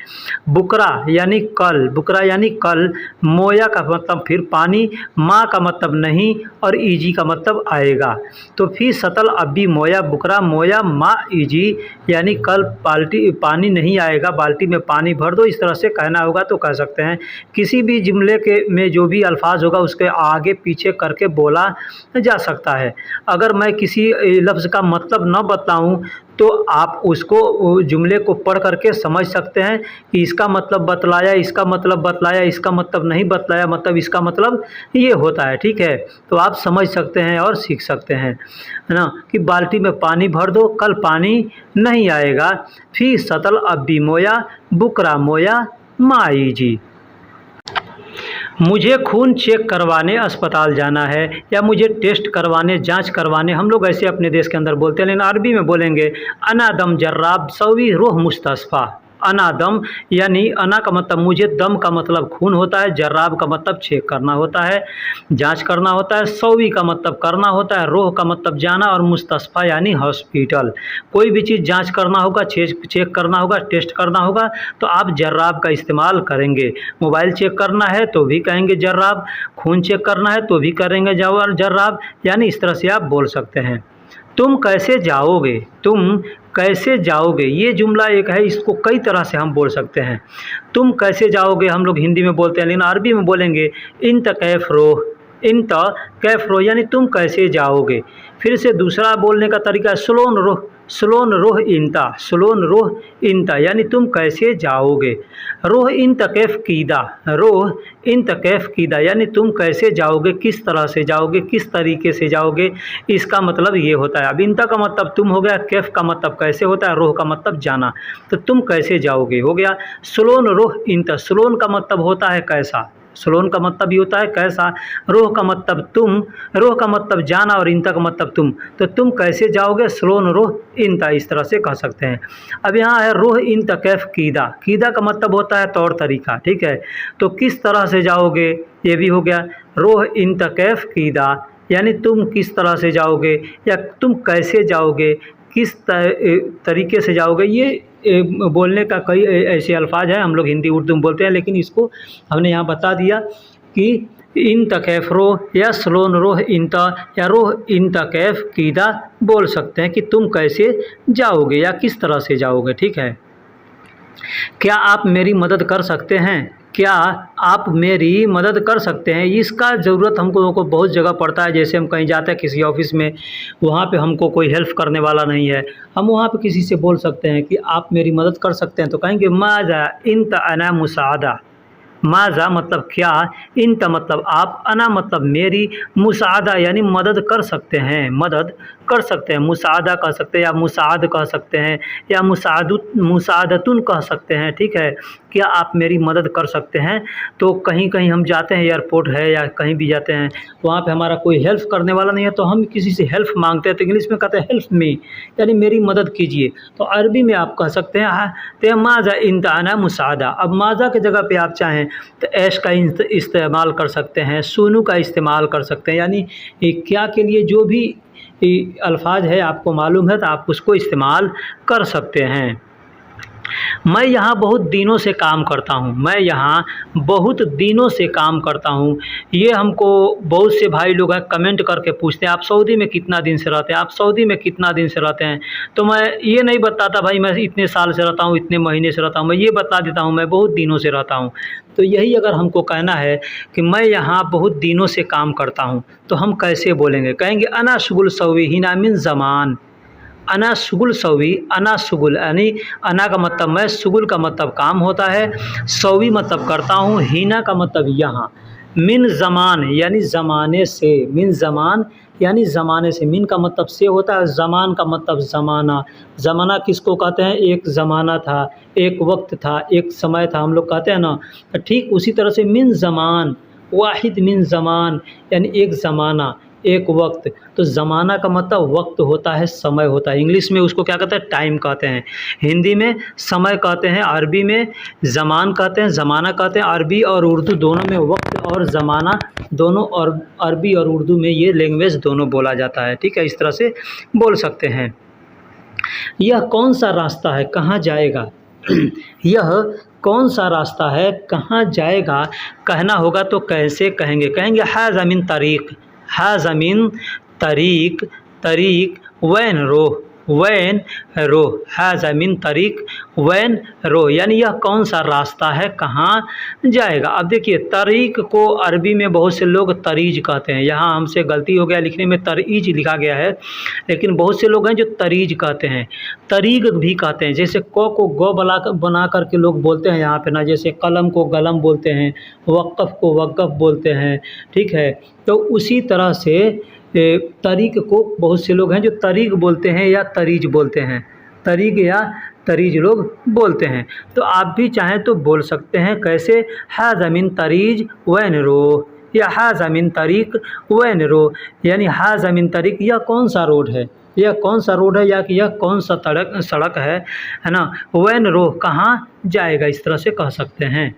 [SPEAKER 1] बुकरा यानी कल, बुकरा यानी कल, मोया का मतलब फिर पानी, माँ का मतलब नहीं और ईजी का मतलब आएगा। तो फ़ी सतल अब्बी मोया बुकरा मोया माँ ईजी यानी कल बाल्टी पानी नहीं आएगा, बाल्टी में पानी भर दो, इस तरह से कहना होगा तो कह सकते हैं। किसी भी जुमले के में जो भी अल्फाज होगा उसके आगे पीछे करके बोला जा सकता है। अगर मैं किसी लफ्ज़ का मतलब न बताऊं तो आप उसको जुमले को पढ़ करके समझ सकते हैं कि इसका मतलब बतलाया, इसका मतलब बतलाया, इसका मतलब नहीं बतलाया, मतलब इसका मतलब ये होता है। ठीक है, तो आप समझ सकते हैं और सीख सकते हैं, है ना, कि बाल्टी में पानी भर दो कल पानी नहीं आएगा। फ़ी सतल अब्बी मोया बुकरा मोया माई जी। मुझे खून चेक करवाने अस्पताल जाना है या मुझे टेस्ट करवाने, जांच करवाने, हम लोग ऐसे अपने देश के अंदर बोलते हैं, लेकिन अरबी में बोलेंगे अना दम जर्राब सवी रूह मुस्तस्फ़ा। अना दम यानी अना का मतलब मुझे, दम का मतलब खून होता है, जर्राब का मतलब चेक करना होता है, जांच करना होता है, सौवी का मतलब करना होता है, रोह का मतलब जाना और मुस्तस्फ़ा यानी हॉस्पिटल। कोई भी चीज़ जांच करना होगा, चेक करना होगा, टेस्ट करना होगा तो आप जर्राब का इस्तेमाल करेंगे। मोबाइल चेक करना है तो भी कहेंगे जर्राब, खून चेक करना है तो भी करेंगे जर्राब, यानी इस तरह से आप बोल सकते हैं। तुम कैसे जाओगे, तुम कैसे जाओगे, ये जुमला एक है, इसको कई तरह से हम बोल सकते हैं। तुम कैसे जाओगे हम लोग हिंदी में बोलते हैं, लेकिन अरबी में बोलेंगे इंत कैफ रोह, इंत कैफ रोह यानी तुम कैसे जाओगे। फिर से दूसरा बोलने का तरीका है स्लोन रोह, स्लोन रोह इंता, स्लोन रोह इंता यानी तुम कैसे जाओगे। रोह इंत कैफ कीदा, रोह इंत कैफ कीदा यानी तुम कैसे जाओगे, किस तरह से जाओगे, किस तरीके से जाओगे, इसका मतलब ये होता है। अब इंता का मतलब तुम हो गया, कैफ का मतलब कैसे होता है, रोह का मतलब जाना, तो तुम कैसे जाओगे हो गया। स्लोन रोह इंता, स्लोन का मतलब होता है कैसा, स्लोन का मतलब भी होता है कैसा, रोह का मतलब तुम, रोह का मतलब जाना और इंता का मतलब तुम, तो तुम कैसे जाओगे स्लोन रोह इंता, इस तरह से कह सकते हैं। अब यहाँ है रोह इंता कैफ कीदा, कीदा का मतलब होता है तौर तरीका, ठीक है, तो किस तरह से जाओगे ये भी हो गया। रोह इंता कैफ कीदा यानी तुम किस तरह से जाओगे या तुम कैसे जाओगे, किस तरीके से जाओगे। ये बोलने का कई ऐसे अल्फाज हैं, हम लोग हिंदी उर्दू में बोलते हैं, लेकिन इसको हमने यहाँ बता दिया कि इन तकैफ रोह या स्लोन रोह इंता या रोह इन तकैफ कीदा बोल सकते हैं कि तुम कैसे जाओगे या किस तरह से जाओगे, ठीक है। क्या आप मेरी मदद कर सकते हैं, क्या आप मेरी मदद कर सकते हैं, इसका ज़रूरत हमको को बहुत जगह पड़ता है। जैसे हम कहीं जाते हैं किसी ऑफिस में, वहाँ पे हमको कोई हेल्प करने वाला नहीं है, हम वहाँ पे किसी से बोल सकते हैं कि आप मेरी मदद कर सकते हैं, तो कहेंगे माज़ा इंत अना मुसादा। माज़ा मतलब क्या, इंत मतलब आप, अना मतलब मेरी, मुसादा यानी मदद कर सकते हैं, मदद कर सकते हैं, मुसादा कह सकते हैं या मुसाद कह सकते हैं या मुसादतुन कह सकते हैं, ठीक है। क्या आप मेरी मदद कर सकते हैं, तो कहीं कहीं हम जाते हैं, एयरपोर्ट है या कहीं भी जाते हैं, वहाँ पे हमारा कोई हेल्प करने वाला नहीं है, तो हम किसी से हेल्प मांगते हैं, तो इंग्लिश में कहते हैं हेल्प मी, यानी मेरी मदद कीजिए। तो अरबी में आप कह सकते हैं तो माज़ा इंत अना मुसादा। अब माज़ा की जगह पे आप चाहें तो ऐश का इस्तेमाल कर सकते हैं, सुनू का इस्तेमाल कर सकते हैं, यानी क्या के लिए जो भी अल्फाज है आपको मालूम है तो आप उसको इस्तेमाल कर सकते हैं। मैं यहाँ बहुत दिनों से काम करता हूँ, मैं यहाँ बहुत दिनों से काम करता हूँ। ये हमको बहुत से भाई लोग हैं कमेंट करके पूछते हैं आप सऊदी में कितना दिन से रहते हैं, आप सऊदी में कितना दिन से रहते हैं। तो मैं ये नहीं बताता भाई मैं इतने साल से रहता हूँ, इतने महीने से रहता हूँ, मैं ये बता देता हूँ मैं बहुत दिनों से रहता हूँ। तो यही अगर हमको कहना है कि मैं यहाँ बहुत दिनों से काम करता हूँ, तो हम कैसे बोलेंगे, कहेंगे अना शुगुल सवी हिना मिन ज़मान। अना शुगुल सवी, अना शुगुल यानी अना का मतलब मैं, शुगुल का मतलब काम होता है, सवी मतलब करता हूँ, हिना का मतलब यहाँ, मिन ज़मान यानी ज़माने से, मिन ज़मान यानी ज़माने से, मिन का मतलब से होता है, ज़मान का मतलब ज़माना। ज़माना किसको कहते हैं, एक ज़माना था, एक वक्त था, एक समय था, हम लोग कहते हैं ना, तो ठीक उसी तरह से मिन ज़मान, वाहिद मिन ज़मान यानी एक ज़माना, एक वक्त। तो ज़माना का मतलब वक्त होता है, समय होता है, इंग्लिश में उसको क्या कहते हैं, टाइम कहते हैं, हिंदी में समय कहते हैं, अरबी में ज़मान कहते हैं, ज़माना कहते हैं। अरबी और उर्दू दोनों में वक्त और ज़माना दोनों, और अरबी और उर्दू में ये लैंग्वेज दोनों बोला जाता है, ठीक है, इस तरह से बोल सकते हैं। यह कौन सा रास्ता है, कहाँ जाएगा यह कौन सा रास्ता है, कहाँ जाएगा कहना होगा तो कैसे कहेंगे, कहेंगे हाज़ा मिन तरीक़, हाज़ा मिन तरीक़, तरीक़ वैन रोह, वैन रोह, हाज़ा मिन तरीक़ वैन रोह यानी यह कौन सा रास्ता है, कहाँ जाएगा। अब देखिए तरीक़ को अरबी में बहुत से लोग तरीज कहते हैं, यहाँ हमसे गलती हो गया लिखने में तरीज लिखा गया है, लेकिन बहुत से लोग हैं जो तरीज कहते हैं, तरीक़ भी कहते हैं। जैसे क को गौ बना कर के लोग बोलते हैं यहाँ पे ना, जैसे कलम को गलम बोलते हैं, वक़फ़ को वक़फ़ बोलते हैं, ठीक है। तो उसी तरह से तरीक़ को बहुत से लोग हैं जो तरीक़ बोलते हैं या तरीज बोलते हैं, तरीक़ या तरीज लोग बोलते हैं। तो आप भी चाहें तो बोल सकते हैं कैसे, हाज़ा मिन तरीज वैन रोह या हाज़ा मिन तरीक़ वैन रोह यानी हाज़ा मिन तरीक़ यह कौन सा रोड है, यह कौन सा रोड है या कि यह कौन सा सड़क है ना, वैन रोह कहाँ जाएगा, इस तरह से कह सकते हैं।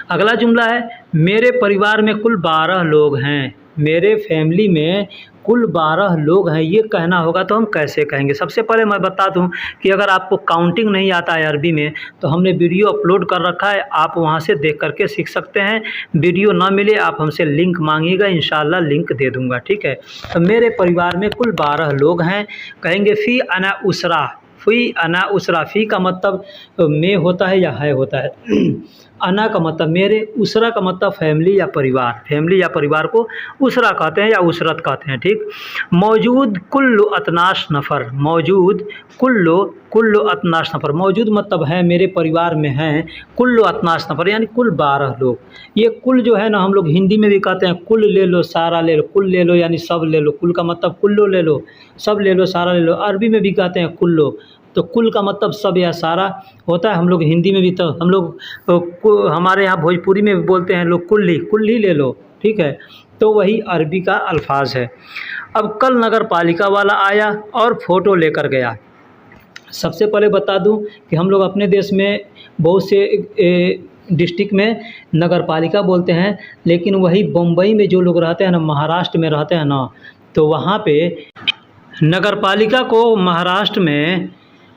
[SPEAKER 1] अगला जुमला है मेरे परिवार में कुल 12 लोग हैं, मेरे फैमिली में कुल 12 लोग हैं ये कहना होगा तो हम कैसे कहेंगे। सबसे पहले मैं बता दूं कि अगर आपको काउंटिंग नहीं आता है अरबी में तो हमने वीडियो अपलोड कर रखा है, आप वहां से देख करके सीख सकते हैं। वीडियो ना मिले आप हमसे लिंक मांगिएगा, इंशाल्लाह लिंक दे दूंगा, ठीक है। तो मेरे परिवार में कुल 12 लोग हैं। कहेंगे फ़ी अना उसरा, फ़ी अना उसरा। फ़ी का मतलब में होता है या है होता है। अना का मतलब मेरे, उसरा का मतलब फैमिली या परिवार, फैमिली या परिवार को उसरा कहते हैं या उसरत कहते हैं, ठीक। मौजूद कुल्लु अतनाश नफ़र, मौजूद कुल्लु अतनाश नफ़र, मौजूद मतलब है मेरे परिवार में हैं कुल्लु अतनाश नफ़र यानी कुल 12 लोग। ये कुल जो है ना हम लोग हिंदी में भी कहते हैं कुल ले लो, सारा ले लो, कुल ले लो यानी सब ले लो, कुल का मतलब कुल्लो ले लो, सब ले लो, सारा ले लो। अरबी में भी कहते हैं कुल्लो, तो कुल का मतलब सब या सारा होता है। हम लोग हिंदी में भी, तो हम लोग हमारे यहाँ भोजपुरी में भी बोलते हैं लोग कुल्ली ले लो, ठीक है। तो वही अरबी का अल्फाज है। अब कल नगर पालिका वाला आया और फ़ोटो लेकर गया। सबसे पहले बता दूं कि हम लोग अपने देश में बहुत से डिस्ट्रिक्ट में नगर पालिका बोलते हैं, लेकिन वही बम्बई में जो लोग रहते हैं ना, महाराष्ट्र में रहते हैं ना, तो वहाँ पे नगर पालिका को महाराष्ट्र में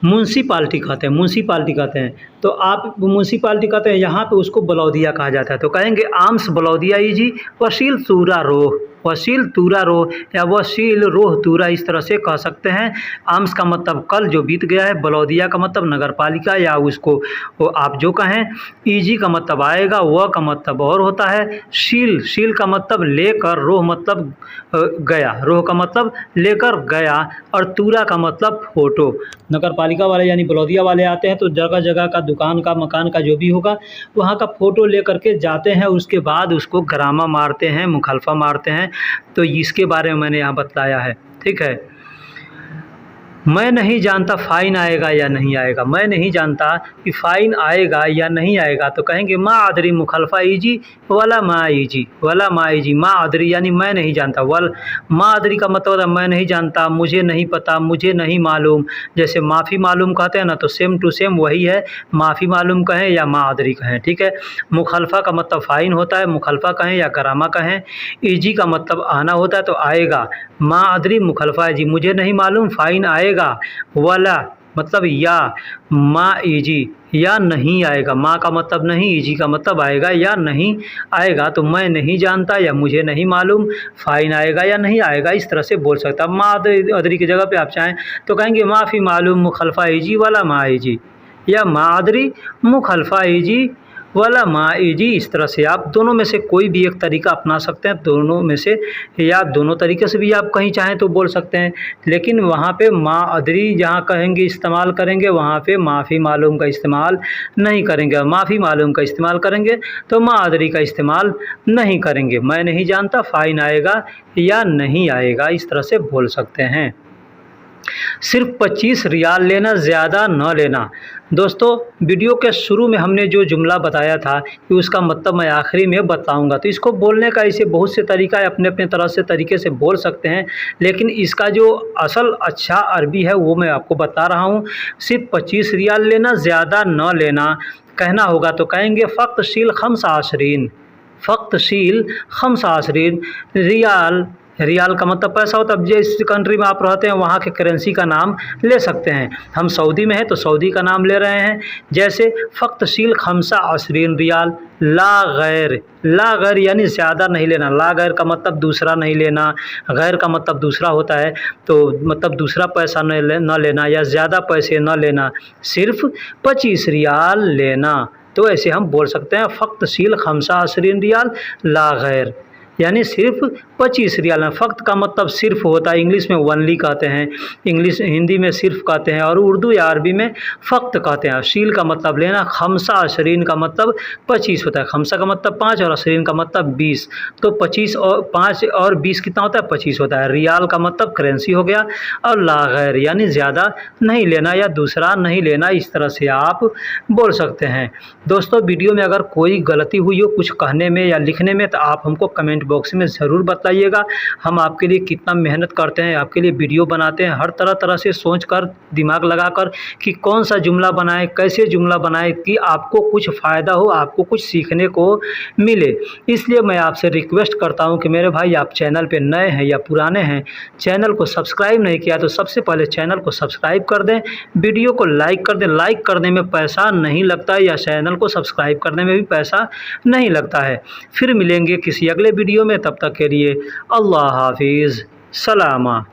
[SPEAKER 1] म्यूनसिपाल्टी कहते हैं, म्यूनसिपाल्टी कहते हैं। तो आप म्यूनसिपाल्टी कहते हैं, यहाँ पे उसको बलौदिया कहा जाता है। तो कहेंगे आम्स बलौदिया जी वसील तूरा रोह, वसील तूरा रोह या वसील रोह तूरा, इस तरह से कह सकते हैं। आम्स का मतलब कल जो बीत गया है, बलौदिया का मतलब नगर पालिका या उसको वो आप जो कहें। ईजी का मतलब आएगा, वह का मतलब और होता है। शील का मतलब लेकर, रोह मतलब गया, रोह का मतलब लेकर गया, और तूरा का मतलब फ़ोटो। नगर पालिका वाले यानी बलौदिया वाले आते हैं तो जगह जगह का, दुकान का, मकान का जो भी होगा वहाँ का फ़ोटो ले करके जाते हैं, उसके बाद उसको ग्रामा मारते हैं, मुखालफा मारते हैं। तो इसके बारे में मैंने यहाँ बताया है, ठीक है। मैं नहीं जानता फ़ाइन आएगा या नहीं आएगा, मैं नहीं जानता कि फ़ाइन आएगा या नहीं आएगा। तो कहेंगे मा अदरी मुखलफा ईजी वाला मा ईजी, वाला मा ईजी। मा अदरी यानी मैं नहीं जानता, वल मा अदरी का मतलब है मैं नहीं जानता, मुझे नहीं पता, मुझे नहीं मालूम। जैसे माफ़ी मालूम कहते हैं ना, तो सेम टू सेम वही है, माफ़ी मालूम कहें या मा अदरी कहें, ठीक है। मुखलफा का मतलब फ़ाइन होता है, मुखलफा कहें या करामा कहें। ईजी का मतलब आना होता है, तो आएगा। मा अदरी मुखलफा जी, मुझे नहीं मालूम फ़ाइन आएगा। वाला मतलब या, मा ईजी या नहीं आएगा। माँ का मतलब नहीं, ईजी का मतलब आएगा या नहीं आएगा। तो मैं नहीं जानता या मुझे नहीं मालूम फ़ाइन आएगा या नहीं आएगा, इस तरह से बोल सकता। मा अदरी की जगह पे आप चाहें तो कहेंगे माफ़ी मालूम मुखलफा ईजी वाला मा ईजी, या मा अदरी मुखलफा ईजी वाला मा ईजी। इस तरह से आप दोनों में से कोई भी एक तरीका अपना सकते हैं, दोनों में से, या दोनों तरीके से भी आप कहीं चाहें तो बोल सकते हैं। लेकिन वहाँ पे मा अदरी जहाँ कहेंगे इस्तेमाल करेंगे, वहाँ पे माफ़ी मालूम का इस्तेमाल नहीं करेंगे। माफ़ी मालूम का इस्तेमाल करेंगे तो मा अदरी का इस्तेमाल नहीं करेंगे। मैं नहीं जानता फ़ाइन आएगा या नहीं आएगा, इस तरह से बोल सकते हैं। सिर्फ 25 रियाल लेना, ज़्यादा न लेना। दोस्तों वीडियो के शुरू में हमने जो जुमला बताया था कि उसका मतलब मैं आखिरी में बताऊंगा। तो इसको बोलने का ऐसे बहुत से तरीका है, अपने अपने तरह से तरीके से बोल सकते हैं, लेकिन इसका जो असल अच्छा अरबी है वो मैं आपको बता रहा हूँ। सिर्फ 25 रियाल लेना, ज़्यादा न लेना कहना होगा तो कहेंगे फ़क्त शील खम्स आशरीन, फ़क्त शील खम्स आशरीन रियाल। रियाल का मतलब पैसा होता है। अब जिस कंट्री में आप रहते हैं वहाँ के करेंसी का नाम ले सकते हैं। हम सऊदी में हैं तो सऊदी का नाम ले रहे हैं। जैसे फ़क्त शील खम्सा अशरीन रियाल, ला गैर, ला गैर यानी ज़्यादा नहीं लेना। ला गैर का मतलब दूसरा नहीं लेना, गैर का मतलब दूसरा होता है, तो मतलब दूसरा पैसा न लेना या ज़्यादा पैसे न लेना, सिर्फ 25 रियाल लेना। तो ऐसे हम बोल सकते हैं फ़क्त शील खम्सा अशरीन रियाल ला गैर, यानी सिर्फ 25 रियाल। फ़क्त का मतलब सिर्फ होता है, इंग्लिश में वनली कहते हैं, हिंदी में सिर्फ कहते हैं, और उर्दू या अरबी में फ़क्त कहते हैं। शील का मतलब लेना, खम्सा अशरीन का मतलब 25 होता है। खम्सा का मतलब 5 और अशरीन का मतलब 20, तो 25 और 5 और 20 कितना होता है? 25 होता है। रियाल का मतलब करेंसी हो गया, और ला गैर यानी ज़्यादा नहीं लेना या दूसरा नहीं लेना, इस तरह से आप बोल सकते हैं। दोस्तों वीडियो में अगर कोई गलती हुई हो कुछ कहने में या लिखने में तो आप हमको कमेंट बॉक्स में ज़रूर बताइएगा। हम आपके लिए कितना मेहनत करते हैं, आपके लिए वीडियो बनाते हैं, हर तरह से सोच कर, दिमाग लगाकर कि कौन सा जुमला बनाएं, कैसे जुमला बनाएं कि आपको कुछ फ़ायदा हो, आपको कुछ सीखने को मिले। इसलिए मैं आपसे रिक्वेस्ट करता हूं कि मेरे भाई, आप चैनल पे नए हैं या पुराने हैं, चैनल को सब्सक्राइब नहीं किया तो सबसे पहले चैनल को सब्सक्राइब कर दें, वीडियो को लाइक कर दें। लाइक करने में पैसा नहीं लगता है या चैनल को सब्सक्राइब करने में भी पैसा नहीं लगता है। फिर मिलेंगे किसी अगले वीडियो में, तब तक के लिए अल्लाह हाफिज़, सलामा।